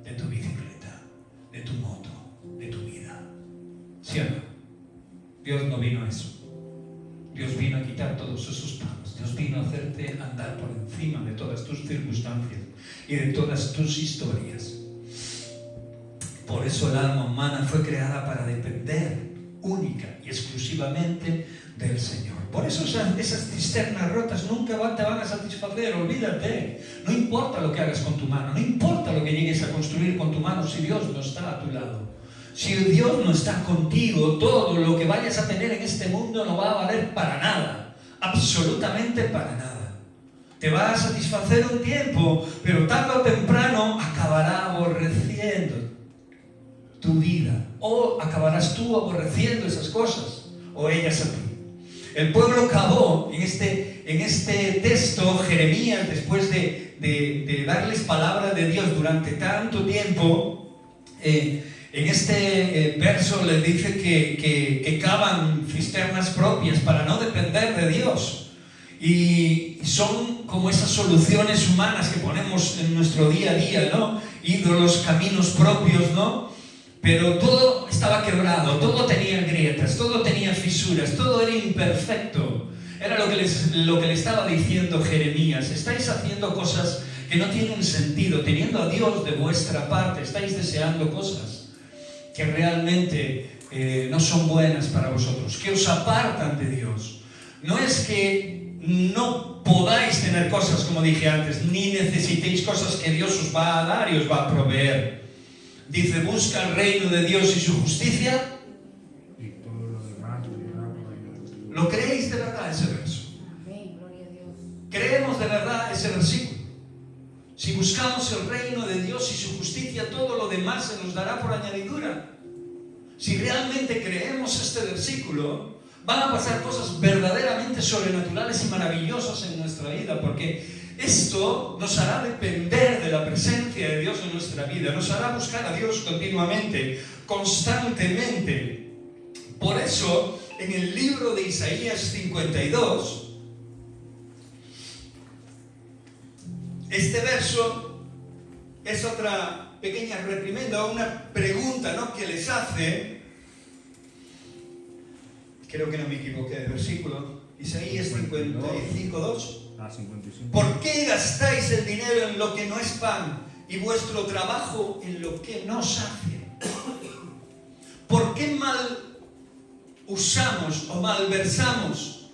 de tu bicicleta, de tu moto, de tu vida. ¿Sí o no? Dios no vino a eso. Dios vino a quitar todos esos palos. Dios vino a hacerte andar por encima de todas tus circunstancias y de todas tus historias. Por eso el alma humana fue creada para depender única y exclusivamente del Señor. Por eso esas cisternas rotas nunca te van a satisfacer, olvídate. No importa lo que hagas con tu mano, no importa lo que llegues a construir con tu mano si Dios no está a tu lado. Si Dios no está contigo, todo lo que vayas a tener en este mundo no va a valer para nada, absolutamente para nada. Te va a satisfacer un tiempo, pero tarde o temprano acabará aborreciendo tu vida, o acabarás tú aborreciendo esas cosas, o ellas a ti. El pueblo cavó en este texto, Jeremías, después de darles palabra de Dios durante tanto tiempo, en este verso les dice que cavan cisternas propias para no depender de Dios. Y son como esas soluciones humanas que ponemos en nuestro día a día, ¿no? Ídolos, caminos propios, ¿no? Pero todo estaba quebrado, todo tenía grietas, todo tenía fisuras, todo era imperfecto. Era lo que le estaba diciendo Jeremías. Estáis haciendo cosas que no tienen sentido, teniendo a Dios de vuestra parte, estáis deseando cosas que realmente no son buenas para vosotros, que os apartan de Dios. No es que no podáis tener cosas, como dije antes, ni necesitéis cosas que Dios os va a dar y os va a proveer. Dice, busca el reino de Dios y su justicia. Y todo lo demás vendrá por añadidura. ¿Lo creéis de verdad ese verso? Amén, gloria a Dios. ¿Creemos de verdad ese versículo? Si buscamos el reino de Dios y su justicia, todo lo demás se nos dará por añadidura. Si realmente creemos este versículo, van a pasar cosas verdaderamente sobrenaturales y maravillosas en nuestra vida, porque esto nos hará depender de la presencia de Dios en nuestra vida, nos hará buscar a Dios continuamente, constantemente. Por eso, en el libro de Isaías 52, este verso es otra pequeña reprimenda, una pregunta, ¿no?, que les hace. Creo que no me equivoqué de versículo. Isaías 55:2. 55. ¿Por qué gastáis el dinero en lo que no es pan y vuestro trabajo en lo que no sacia? ¿Por qué mal usamos o malversamos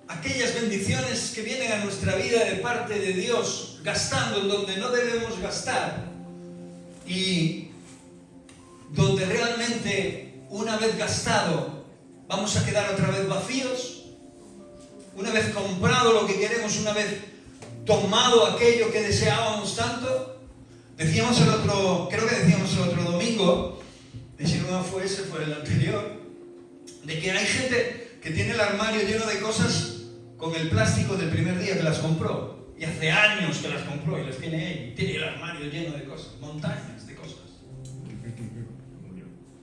aquellas bendiciones que vienen a nuestra vida de parte de Dios, gastando en donde no debemos gastar y donde realmente una vez gastado vamos a quedar otra vez vacíos? Una vez comprado lo que queremos, una vez tomado aquello que deseábamos tanto, creo que decíamos el otro domingo, si no fue ese, fue el anterior, de que hay gente que tiene el armario lleno de cosas con el plástico del primer día que las compró, y hace años que las compró y las tiene ahí, tiene el armario lleno de cosas, montañas de cosas.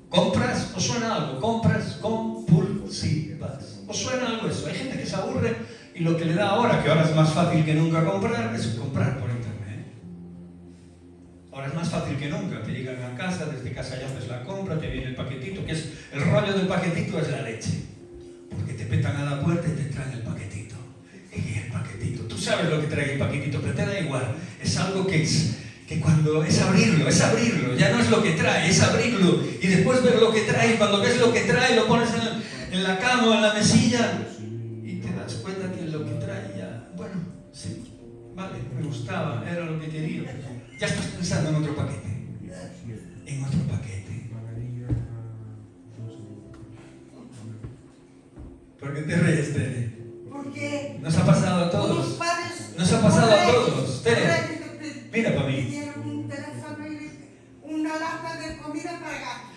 ¿Compras? ¿Os suena algo? Compras compulsivas. ¿Os suena algo eso? Hay gente que se aburre y lo que le da ahora, que ahora es más fácil que nunca comprar, es comprar por internet. Ahora es más fácil que nunca. Te llegan a casa, desde casa ya haces la compra, te viene el paquetito, que es el rollo del paquetito es la leche. Porque te petan a la puerta y te traen el paquetito. Y el paquetito, tú sabes lo que trae el paquetito, pero te da igual. Es algo que cuando es abrirlo, ya no es lo que trae, es abrirlo y después ver lo que trae. Y cuando ves lo que trae, lo pones en la cama o en la mesilla y te das cuenta que lo que trae ya, bueno, sí, vale, me gustaba, era lo que quería. Ya estás pensando en otro paquete, en otro paquete. ¿Por qué te ríes, Tere? Porque Nos ha pasado a unos todos. padres Nos ha pasado a correctos, todos. Tere, correctos, mira para mí. pidieron un teléfono y una lata de comida para gatos.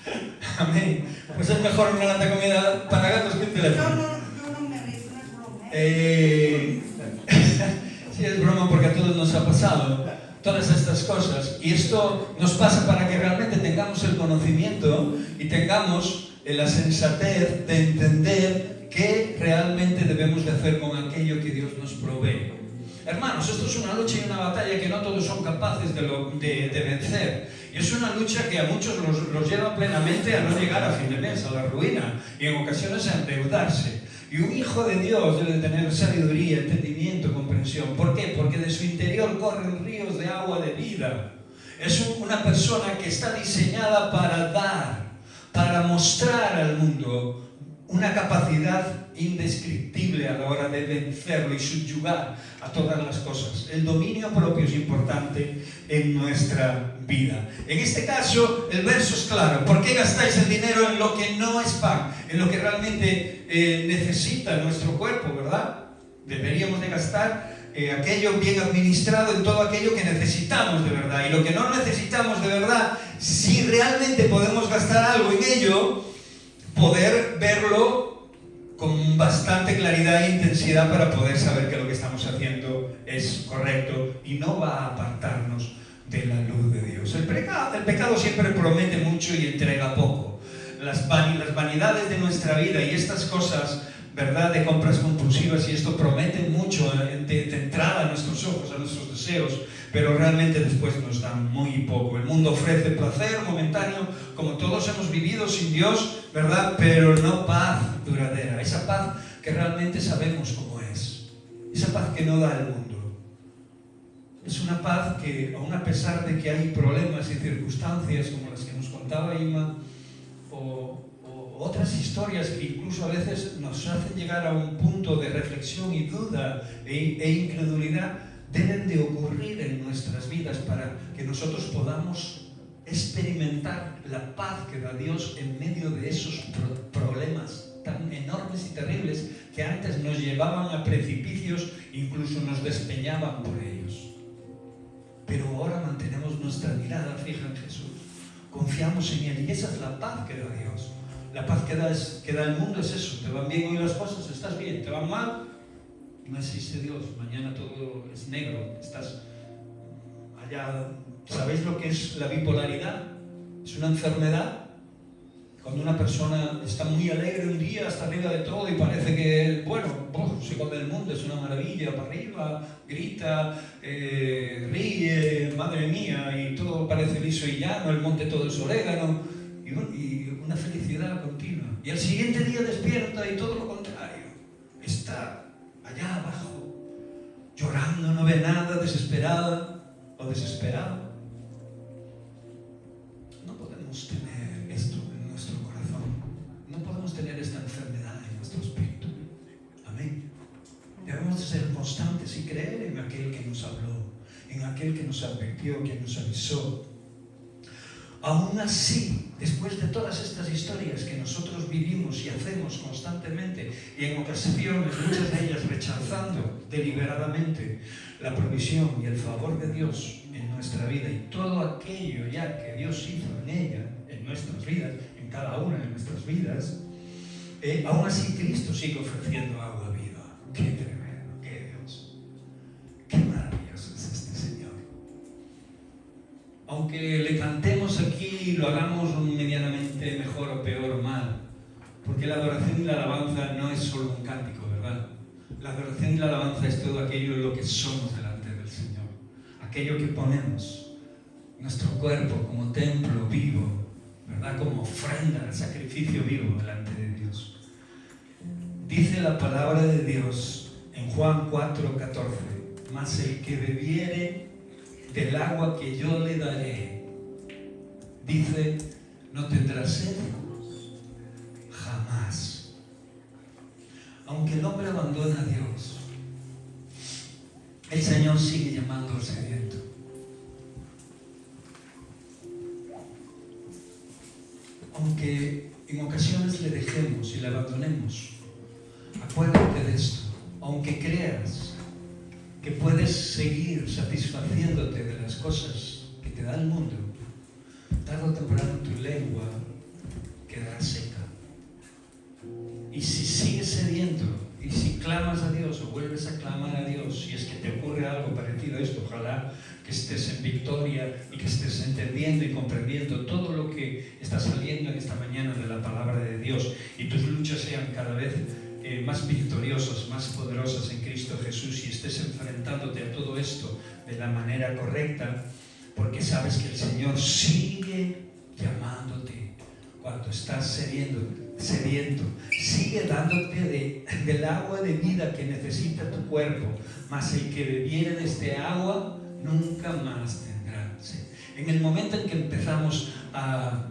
Amén. Pues es mejor una lata de comida para gatos que un teléfono. Yo no me río, no es broma. Sí, es broma porque a todos nos ha pasado todas estas cosas. Y esto nos pasa para que realmente tengamos el conocimiento y tengamos la sensatez de entender qué realmente debemos de hacer con aquello que Dios nos provee. Hermanos, esto es una lucha y una batalla que no todos son capaces de vencer. Y es una lucha que a muchos los lleva plenamente a no llegar a fin de mes, a la ruina, y en ocasiones a endeudarse. Y un hijo de Dios debe tener sabiduría, entendimiento, comprensión. ¿Por qué? Porque de su interior corren ríos de agua de vida. Es una persona que está diseñada para dar, para mostrar al mundo una capacidad indescriptible a la hora de vencerlo y subyugar a todas las cosas. El dominio propio es importante en nuestra vida. En este caso, el verso es claro. ¿Por qué gastáis el dinero en lo que no es pan? En lo que realmente necesita nuestro cuerpo, ¿verdad? Deberíamos de gastar aquello bien administrado en todo aquello que necesitamos de verdad. Y lo que no necesitamos de verdad, si realmente podemos gastar algo en ello, poder verlo con bastante claridad e intensidad para poder saber que lo que estamos haciendo es correcto y no va a apartarnos de la luz de Dios. El pecado siempre promete mucho y entrega poco. Las vanidades de nuestra vida y estas cosas, ¿verdad?, de compras compulsivas, y esto promete mucho de entrada a nuestros ojos, a nuestros deseos, pero realmente después nos dan muy poco. El mundo ofrece placer momentáneo, como todos hemos vivido sin Dios, ¿verdad?, pero no paz duradera, esa paz que realmente sabemos cómo es, esa paz que no da el mundo. Es una paz que, aun a pesar de que hay problemas y circunstancias como las que nos contaba Ima, o otras historias que incluso a veces nos hacen llegar a un punto de reflexión y duda e incredulidad, deben de ocurrir en nuestras vidas para que nosotros podamos experimentar la paz que da Dios en medio de esos problemas tan enormes y terribles que antes nos llevaban a precipicios, incluso nos despeñaban por ellos. Pero ahora mantenemos nuestra mirada fija en Jesús, confiamos en Él, y esa es la paz que da Dios. La paz que da el mundo es eso: te van bien hoy las cosas, estás bien; te van mal, no existe Dios, mañana todo es negro, estás allá. ¿Sabéis lo que es la bipolaridad? Es una enfermedad. Cuando una persona está muy alegre un día, hasta arriba de todo, y parece que, bueno, se come el mundo, es una maravilla, para arriba, grita, ríe, madre mía, y todo parece liso y llano, el monte todo es orégano, y una felicidad continua. Y al siguiente día despierta y todo lo contrario, está allá abajo, llorando, no ve nada, desesperada o desesperado. No podemos tener esto en nuestro corazón, no podemos tener esta enfermedad en nuestro espíritu. Amén. Debemos de ser constantes y creer en aquel que nos habló, en aquel que nos advirtió, que nos avisó. Aún así, después de todas estas historias que nosotros vivimos y hacemos constantemente, y en ocasiones, muchas de ellas rechazando deliberadamente la provisión y el favor de Dios en nuestra vida, y todo aquello ya que Dios hizo en ella, en nuestras vidas, en cada una de nuestras vidas, aún así Cristo sigue ofreciendo agua viva. ¡Qué tremendo! ¡Qué Dios! ¡Qué maravilloso es este Señor! Aunque le cantemos aquí y lo hagamos medianamente mejor o peor o mal, porque la adoración y la alabanza no es solo un cántico, ¿verdad? La adoración y la alabanza es todo aquello en lo que somos delante del Señor, aquello que ponemos, nuestro cuerpo como templo vivo, ¿verdad?, como ofrenda, sacrificio vivo delante de Dios. Dice la palabra de Dios en Juan 4:14: mas el que bebiere del agua que yo le daré dice, no tendrás sed jamás. Aunque el hombre abandona a Dios, el Señor sigue llamando al sediento. Aunque en ocasiones le dejemos y le abandonemos, acuérdate de esto. Aunque creas que puedes seguir satisfaciéndote de las cosas que te da el mundo, tarde o temprano tu lengua quedará seca. Y si sigues sediento, y si clamas a Dios o vuelves a clamar a Dios, si es que te ocurre algo parecido a esto, ojalá que estés en victoria y que estés entendiendo y comprendiendo todo lo que está saliendo en esta mañana de la palabra de Dios, y tus luchas sean cada vez más victoriosas, más poderosas en Cristo Jesús, y estés enfrentándote a todo esto de la manera correcta, porque sabes que el Señor sigue llamándote cuando estás sediento, sigue dándote del agua de vida que necesita tu cuerpo, mas el que bebiere de este agua nunca más tendrá sed. En el momento en que empezamos a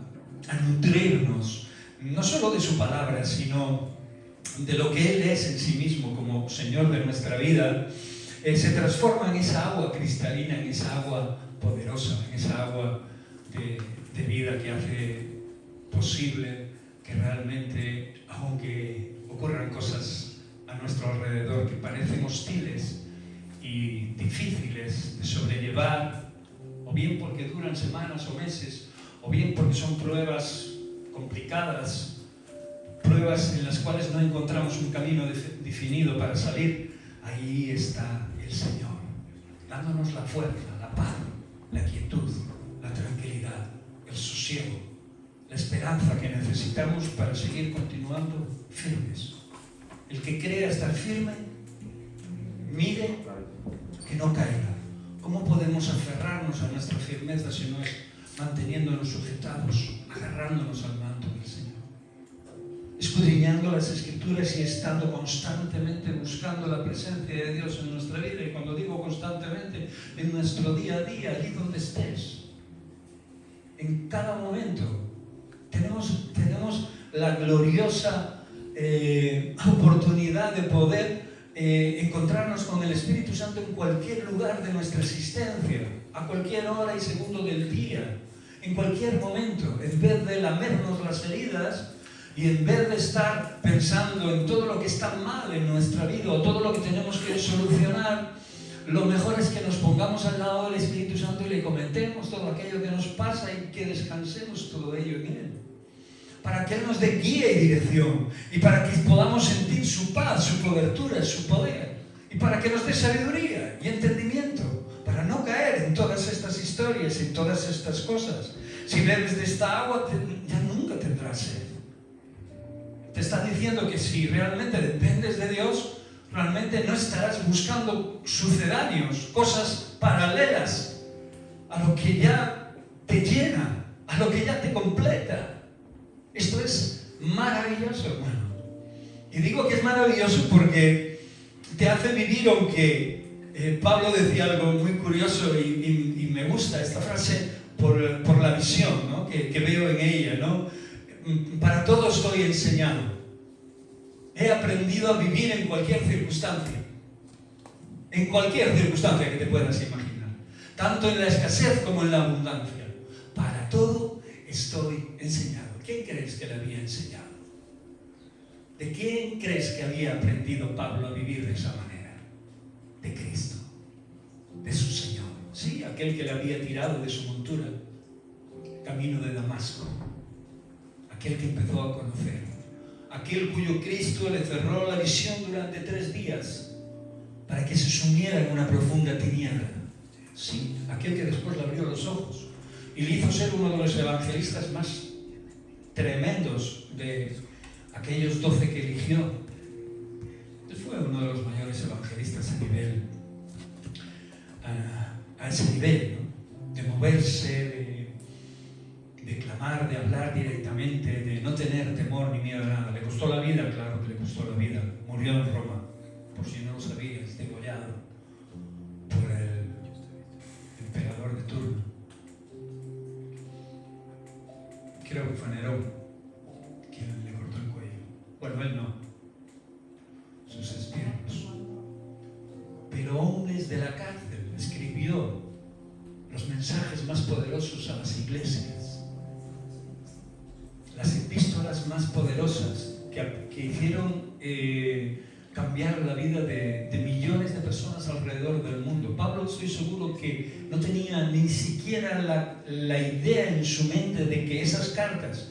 nutrirnos, no solo de su palabra, sino de lo que Él es en sí mismo como Señor de nuestra vida, se transforma en esa agua cristalina, en esa agua poderosa, en esa agua de vida que hace posible que realmente, aunque ocurran cosas a nuestro alrededor que parecen hostiles y difíciles de sobrellevar, o bien porque duran semanas o meses, o bien porque son pruebas complicadas, pruebas en las cuales no encontramos un camino definido para salir, ahí está el Señor, dándonos la fuerza, la paz, la quietud, la tranquilidad, el sosiego, la esperanza que necesitamos para seguir continuando firmes. El que crea estar firme, mire que no caiga. ¿Cómo podemos aferrarnos a nuestra firmeza si no es manteniéndonos sujetados, agarrándonos al manto del Señor? Escudriñando las Escrituras y estando constantemente buscando la presencia de Dios en nuestra vida. Y cuando digo constantemente, en nuestro día a día, allí donde estés, en cada momento, tenemos la gloriosa oportunidad de poder encontrarnos con el Espíritu Santo en cualquier lugar de nuestra existencia, a cualquier hora y segundo del día, en cualquier momento, en vez de lamernos las heridas. Y en vez de estar pensando en todo lo que está mal en nuestra vida o todo lo que tenemos que solucionar, lo mejor es que nos pongamos al lado del Espíritu Santo y le comentemos todo aquello que nos pasa y que descansemos todo ello en Él. Para que Él nos dé guía y dirección, y para que podamos sentir su paz, su cobertura, su poder, y para que nos dé sabiduría y entendimiento, para no caer en todas estas historias, en todas estas cosas. Si bebes de esta agua, ya nunca tendrás sed. Te está diciendo que si realmente dependes de Dios, realmente no estarás buscando sucedáneos, cosas paralelas a lo que ya te llena, a lo que ya te completa. Esto es maravilloso, hermano. Y digo que es maravilloso porque te hace vivir, aunque Pablo decía algo muy curioso y me gusta esta frase por la visión, ¿no? que veo en ella, ¿no? Para todo estoy enseñado. He aprendido a vivir en cualquier circunstancia. En cualquier circunstancia que te puedas imaginar. Tanto en la escasez como en la abundancia. Para todo estoy enseñado. ¿Quién crees que le había enseñado? ¿De quién crees que había aprendido Pablo a vivir de esa manera? De Cristo. De su Señor. Sí, aquel que le había tirado de su montura. Camino de Damasco. Aquel que empezó a conocer, aquel cuyo Cristo le cerró la visión durante 3 días para que se sumiera en una profunda tiniebla. Sí, aquel que después le abrió los ojos y le hizo ser uno de los evangelistas más tremendos de aquellos 12 que eligió. Él fue uno de los mayores evangelistas a ese nivel, ¿no? De moverse, de clamar, de hablar directamente, de no tener temor ni miedo a nada. Le costó la vida, claro que le costó la vida. Murió en Roma, por si no lo sabías, degollado por el emperador de turno. creo que fue Nerón quien le cortó el cuello. Bueno, él no, sus esbirros. Pero aún desde la cárcel escribió los mensajes más poderosos a las iglesias, las epístolas más poderosas que hicieron cambiar la vida de millones de personas alrededor del mundo. Pablo, estoy seguro que no tenía ni siquiera la idea en su mente de que esas cartas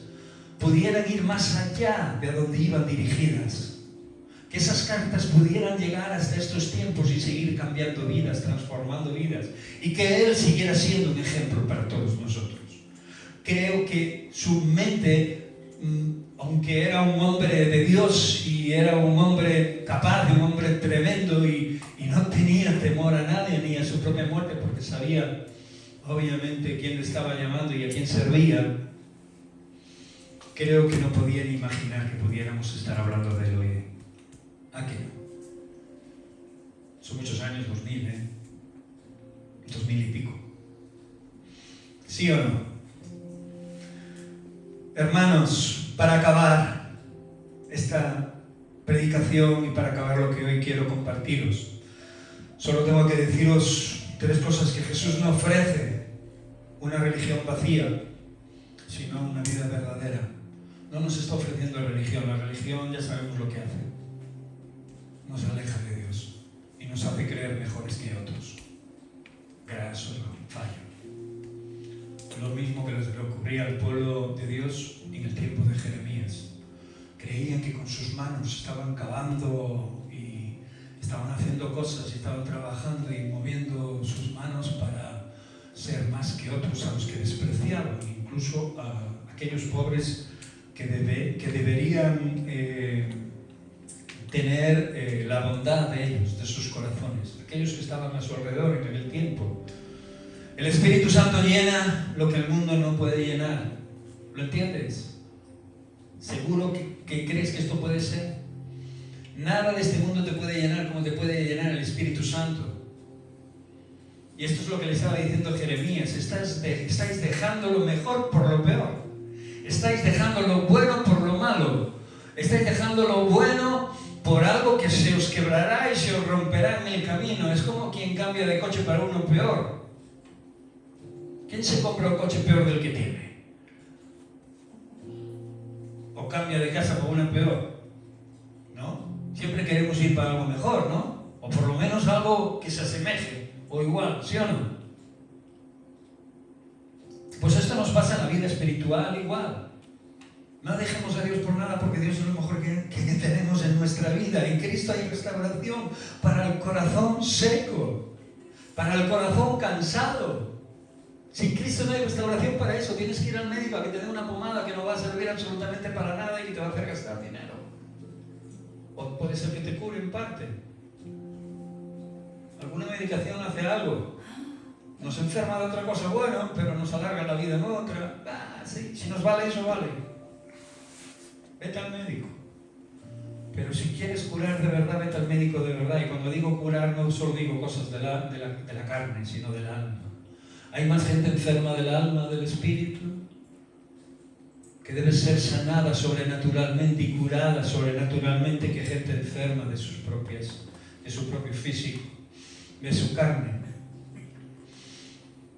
pudieran ir más allá de donde iban dirigidas. Que esas cartas pudieran llegar hasta estos tiempos y seguir cambiando vidas, transformando vidas, y que él siguiera siendo un ejemplo para todos nosotros. Creo que su mente, aunque era un hombre de Dios y era un hombre capaz, un hombre tremendo, y no tenía temor a nadie ni a su propia muerte, porque sabía obviamente quién le estaba llamando y a quién servía, creo que no podía ni imaginar que pudiéramos estar hablando de él hoy. ¿A qué? Son muchos años, 2000, 2000 y pico. ¿Sí o no? Hermanos, para acabar esta predicación y para acabar lo que hoy quiero compartiros, solo tengo que deciros 3 cosas: que Jesús no ofrece una religión vacía, sino una vida verdadera. No nos está ofreciendo religión. La religión ya sabemos lo que hace. Nos aleja de Dios y nos hace creer mejores que otros. Graso, fallo. Lo mismo que les ocurría al pueblo de Dios en el tiempo de Jeremías. Creían que con sus manos estaban cavando y estaban haciendo cosas y estaban trabajando y moviendo sus manos para ser más que otros a los que despreciaban, incluso a aquellos pobres que deberían tener la bondad de ellos, de sus corazones, aquellos que estaban a su alrededor en aquel tiempo. El Espíritu Santo llena lo que el mundo no puede llenar. ¿Lo entiendes? ¿Seguro que crees que esto puede ser? Nada de este mundo te puede llenar como te puede llenar el Espíritu Santo. Y esto es lo que le estaba diciendo Jeremías: estáis dejando lo mejor por lo peor. Estáis dejando lo bueno por lo malo. Estáis dejando lo bueno por algo que se os quebrará y se os romperá en el camino. Es como quien cambia de coche para uno peor. ¿Quién se compra un coche peor del que tiene? O cambia de casa por una peor, ¿no? Siempre queremos ir para algo mejor, ¿no? O por lo menos algo que se asemeje, o igual, ¿sí o no? Pues esto nos pasa en la vida espiritual igual. No dejemos a Dios por nada, porque Dios es lo mejor que tenemos en nuestra vida. En Cristo hay restauración para el corazón seco, para el corazón cansado. Sin Cristo no hay restauración para eso. Tienes que ir al médico a que te dé una pomada que no va a servir absolutamente para nada y que te va a hacer gastar dinero. O puede ser que te cure en parte. Alguna medicación hace algo. Nos enferma de otra cosa, bueno, pero nos alarga la vida en otra. Sí, si nos vale eso, vale. Vete al médico. Pero si quieres curar de verdad, vete al médico de verdad. Y cuando digo curar, no solo digo cosas de la carne, sino del alma. Hay más gente enferma del alma, del espíritu, que debe ser sanada sobrenaturalmente y curada sobrenaturalmente, que gente enferma de su propio físico, de su carne,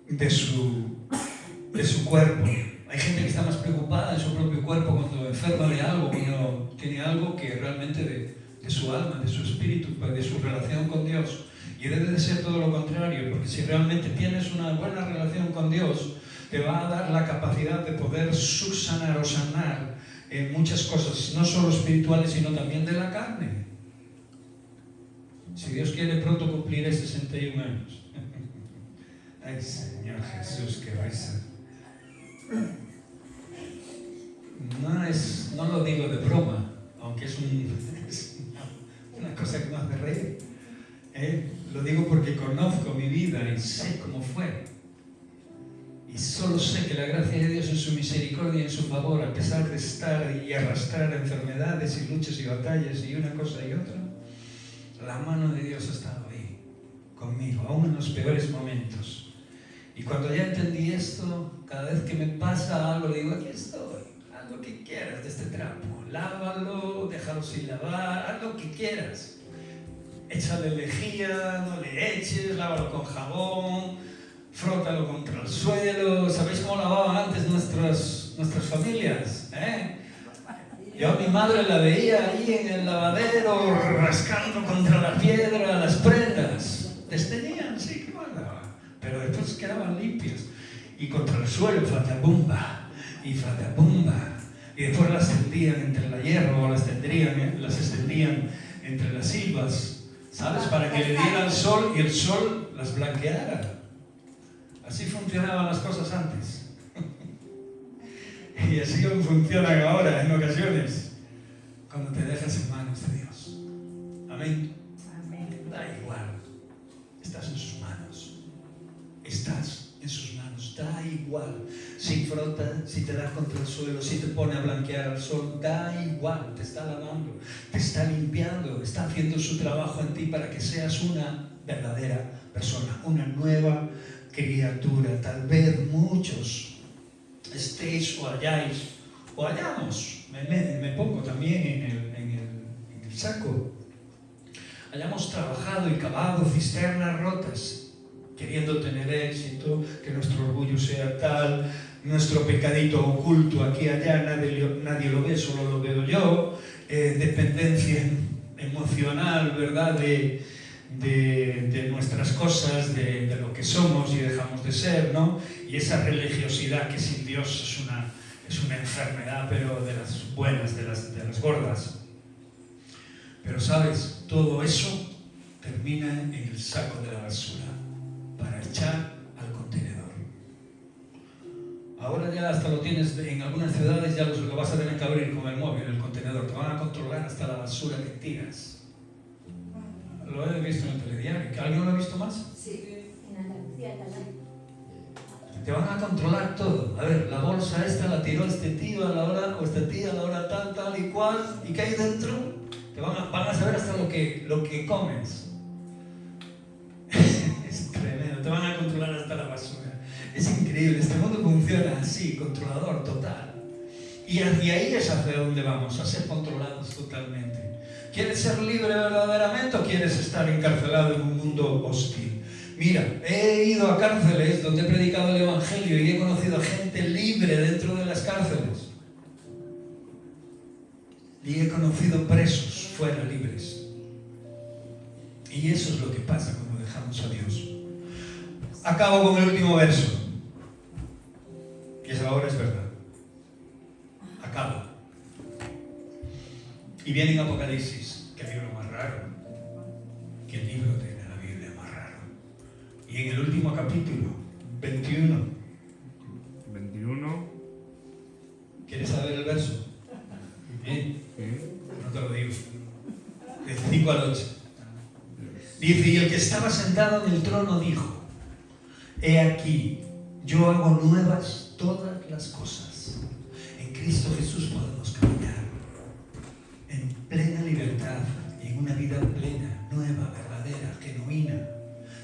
de su cuerpo. Hay gente que está más preocupada en su propio cuerpo cuando enferma de algo, cuando tiene algo, que realmente de su alma, de su espíritu, de su relación con Dios. Y debe de ser todo lo contrario, porque si realmente tienes una buena relación con Dios, te va a dar la capacidad de poder subsanar o sanar muchas cosas, no solo espirituales, sino también de la carne. Si Dios quiere pronto cumplir 61 años. Ay, Señor Jesús, qué risa. No lo digo de broma, aunque es una cosa que me hace reír. Lo digo porque conozco mi vida y sé cómo fue. Y solo sé que la gracia de Dios en su misericordia y en su favor, a pesar de estar y arrastrar enfermedades y luchas y batallas y una cosa y otra, la mano de Dios ha estado ahí, conmigo, aún en los peores momentos. Y cuando ya entendí esto, cada vez que me pasa algo, le digo, aquí estoy, haz lo que quieras de este trapo. Lávalo, déjalo sin lavar, haz lo que quieras. Échale lejía, no le eches, lávalo con jabón, frótalo contra el suelo. ¿Sabéis cómo lavaban antes nuestras familias? Yo a mi madre la veía ahí en el lavadero, rascando contra la piedra las prendas. Desteñían, sí, bueno, pero después quedaban limpias. Y contra el suelo, fatabumba, y fatabumba. Y después las tendían entre la hierba o las extendían entre las silvas, ¿sabes? Para que le diera el sol y el sol las blanqueara. Así funcionaban las cosas antes. Y así como funcionan ahora en ocasiones, cuando te dejas en manos de Dios. Amén. Da igual. Estás en sus manos. Estás en sus manos. Da igual. Si frota, si te da contra el suelo, si te pone a blanquear al sol, da igual. Te está lavando, te está limpiando, está haciendo su trabajo en ti para que seas una verdadera persona, una nueva criatura. Tal vez muchos estéis o hayamos, me pongo también en el saco, hayamos trabajado y cavado cisternas rotas, queriendo tener éxito, que nuestro orgullo sea tal, nuestro pecadito oculto aquí allá, nadie lo ve, solo lo veo yo, dependencia emocional, ¿verdad?, de nuestras cosas, de lo que somos y dejamos de ser, ¿no? Y esa religiosidad que sin Dios es una enfermedad, pero de las buenas, de las gordas. Pero sabes, todo eso termina en el saco de la basura para echar al contenedor. Ahora ya hasta lo tienes en algunas ciudades, ya lo vas a tener que abrir con el móvil, el contenedor. Te van a controlar hasta la basura que tiras. Lo he visto en el telediario. ¿Alguien lo ha visto más? Sí, en Andalucía también. Te van a controlar todo. A ver, la bolsa esta la tiró este tío a la hora, o esta tía a la hora tal y cual. ¿Y qué hay dentro? Van a saber hasta lo que comes. Es tremendo. Te van a controlar hasta la basura. Es increíble. Este mundo funciona así, controlador total. Y hacia ahí es hacia donde vamos, a ser controlados totalmente. ¿Quieres ser libre verdaderamente o quieres estar encarcelado en un mundo hostil? Mira, he ido a cárceles donde he predicado el Evangelio y he conocido a gente libre dentro de las cárceles. Y he conocido presos fuera libres. Y eso es lo que pasa cuando dejamos a Dios. Acabo con el último verso. Y esa ahora es verdad. Acabo. Y viene en Apocalipsis, que el libro más raro, que el libro de la Biblia más raro. Y en el último capítulo, 21. ¿Quieres saber el verso? Bien. No te lo digo. De 5 al 8. Dice, y el que estaba sentado en el trono dijo, he aquí, yo hago nuevas todas las cosas. En Cristo Jesús podemos caminar en plena libertad y en una vida plena, nueva, verdadera, genuina.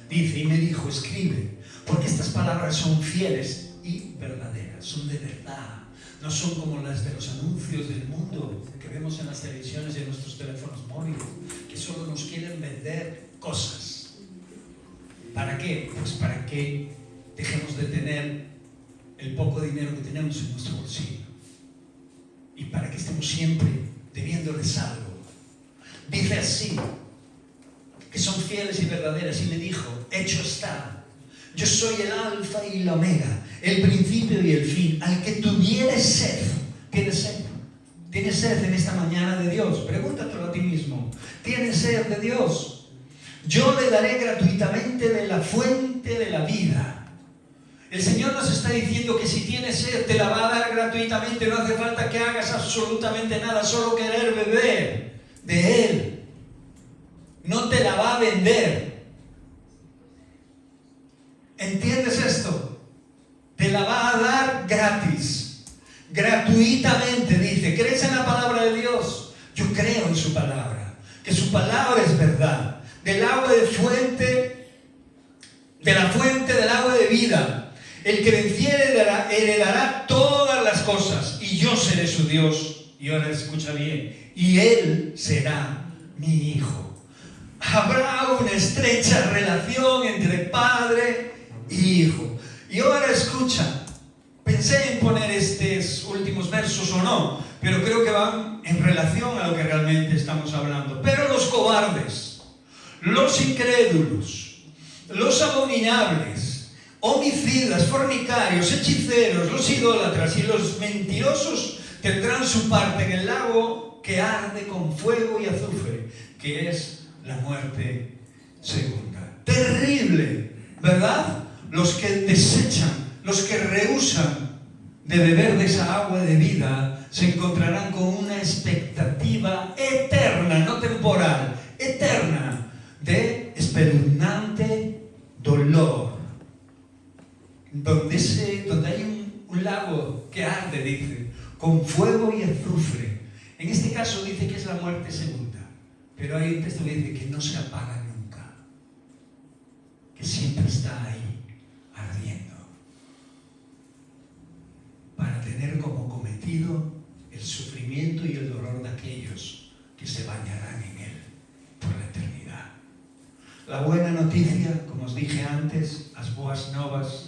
Dice, y me dijo, escribe, porque estas palabras son fieles y verdaderas, son de verdad. No son como las de los anuncios del mundo que vemos en las televisiones y en nuestros teléfonos móviles, que solo nos quieren vender cosas. ¿Para qué? Pues para que dejemos de tener el poco dinero que tenemos en nuestro bolsillo. Y para que estemos siempre debiéndoles algo. Dice así, que son fieles y verdaderas, y me dijo, hecho está. Yo soy el alfa y la omega, el principio y el fin. Al que tuviere sed, ¿tienes sed? ¿Tienes sed en esta mañana de Dios? Pregúntatelo a ti mismo. ¿Tienes sed de Dios? Yo le daré gratuitamente de la fuente de la vida. El Señor nos está diciendo que si tienes sed, te la va a dar gratuitamente. No hace falta que hagas absolutamente nada, solo querer beber de Él. No te la va a vender. ¿Entiendes esto? Te la va a dar gratis, gratuitamente, dice. ¿Crees en la palabra de Dios? Yo creo en su palabra, que su palabra es verdad. Del agua de fuente de la fuente del agua de vida. El que venciere heredará todas las cosas, y yo seré su Dios. Y ahora escucha bien, y él será mi hijo. Habrá una estrecha relación entre padre y hijo. Y ahora escucha, pensé en poner estos últimos versos o no, pero creo que van en relación a lo que realmente estamos hablando. Pero los cobardes, los incrédulos, los abominables, homicidas, fornicarios, hechiceros, los idólatras y los mentirosos tendrán su parte en el lago que arde con fuego y azufre, que es la muerte segunda. Terrible, ¿verdad? Los que desechan, los que rehúsan de beber de esa agua de vida, se encontrarán con una expectativa eterna, no temporal, eterna, de espeluznante dolor. Donde hay un lago que arde, dice, con fuego y azufre. En este caso dice que es la muerte segunda, pero hay un texto que dice que no se apaga nunca, que siempre está ahí, ardiendo, para tener como cometido el sufrimiento y el dolor de aquellos que se bañarán en él por la eternidad. La buena noticia, como os dije antes, las boas novas,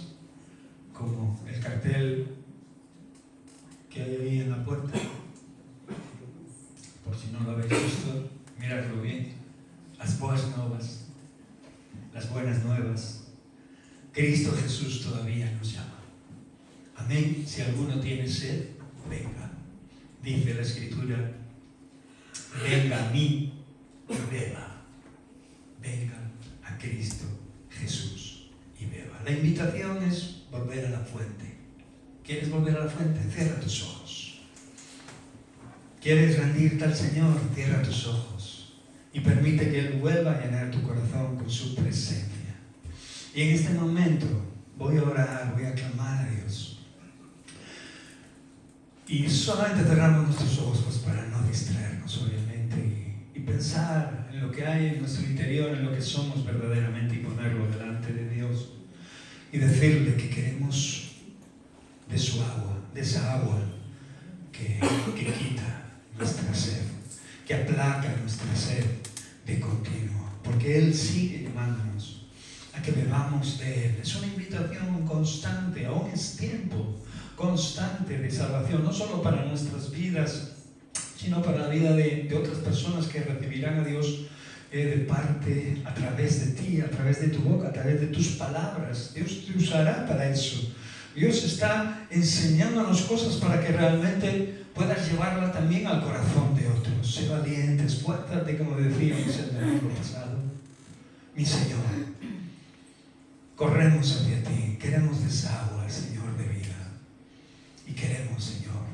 como el cartel que hay ahí en la puerta, por si no lo habéis visto, miradlo bien. Las boas novas, las buenas nuevas. Cristo Jesús todavía nos llama. Amén. Si alguno tiene sed, venga. Dice la Escritura, venga a mí y beba. Venga a Cristo Jesús y beba. La invitación es volver a la fuente. ¿Quieres volver a la fuente? Cierra tus ojos. ¿Quieres rendirte al Señor? Cierra tus ojos y permite que Él vuelva a llenar tu corazón con su presencia. Y en este momento voy a orar, voy a clamar a Dios. Y solamente cerramos nuestros ojos pues, para no distraernos, obviamente, y pensar en lo que hay en nuestro interior, en lo que somos verdaderamente y ponerlo delante de Dios y decirle que queremos de su agua, de esa agua que quita nuestra sed, que aplaca nuestra sed de continuo, porque Él sigue llamándonos a que bebamos de Él. Es una invitación constante, aún es tiempo constante de salvación, no solo para nuestras vidas, sino para la vida de otras personas que recibirán a Dios de parte, a través de ti, a través de tu boca, a través de tus palabras. Dios te usará para eso. Dios está enseñándonos cosas para que realmente puedas llevarla también al corazón de otros. Sé valiente, esfuérzate, como decíamos el domingo pasado. Mi Señor, corremos hacia ti, queremos desagua, Señor, de vida. Y queremos, Señor,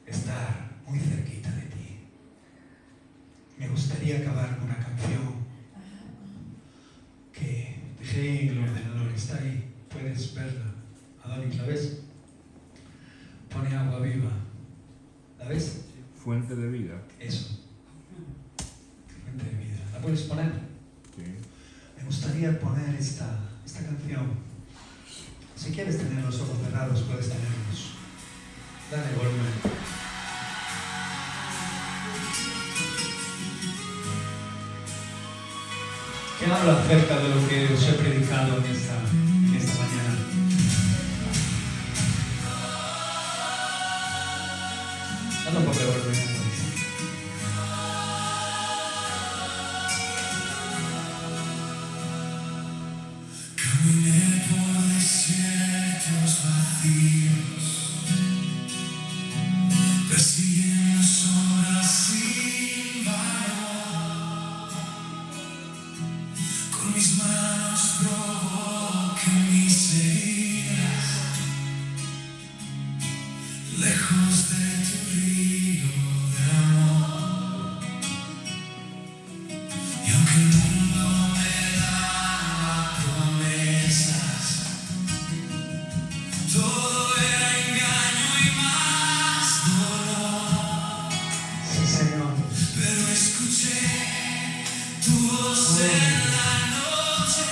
estar muy cerquita de ti. Me gustaría acabar con una canción que dejé en el ordenador, está ahí, puedes verla. Adonis, ¿la ves? Pone agua viva. ¿La ves? Fuente de vida. Eso. Fuente de vida. ¿La puedes poner? Sí. Me gustaría poner esta canción. Si quieres tener los ojos cerrados, puedes tenerlos. Dale volumen. Que habla acerca de lo que os he predicado en esta mañana. Dale un poco de volumen. Caminé por desiertos vacíos, persiguiendo sombras sin valor. Con mis manos provoqué mis heridas, lejos de tu río de amor. Y aunque el mundo me daba promesas, todo era engaño y más dolor. Sí, Señor. Pero escuché tu voz en la noche,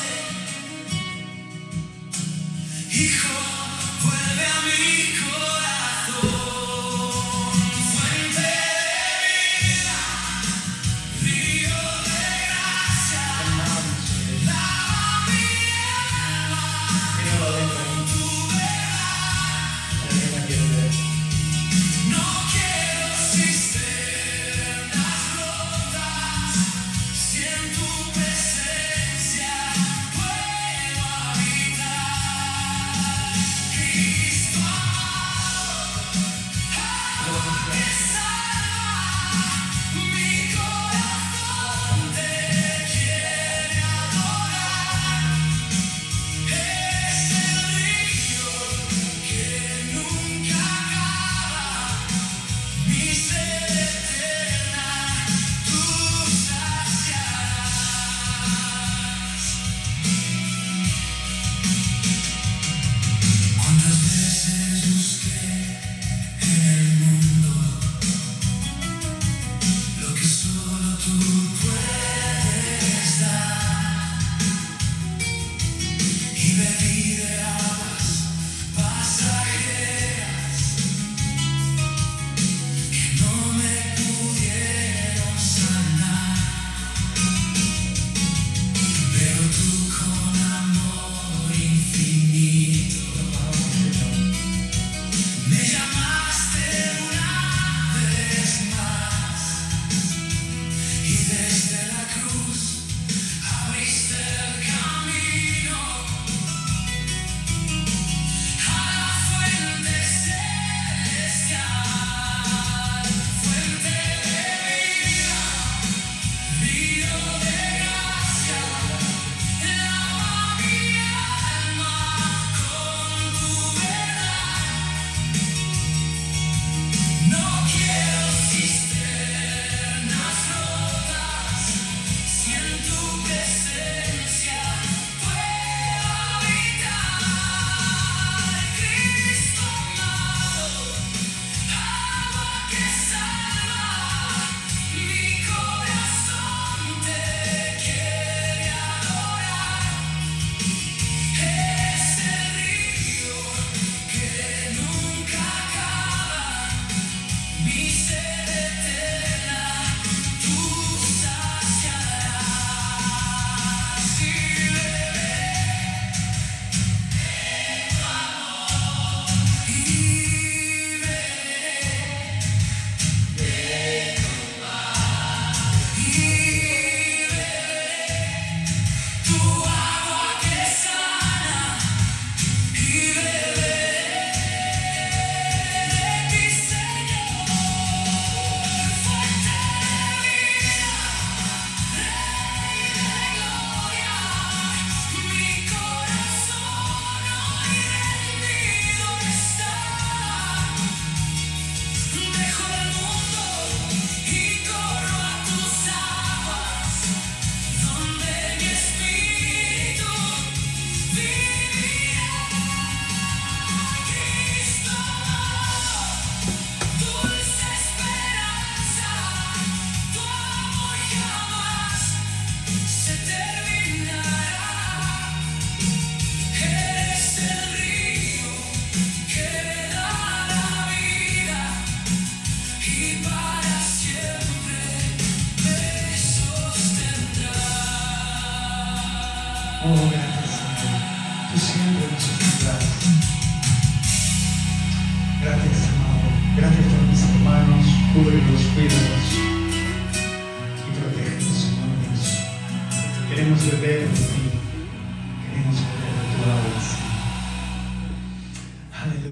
Gracias, amado. Gracias por mis hermanos. Cúbrelos, cuídalos y protégelos, Señor Dios. Queremos beber de ti.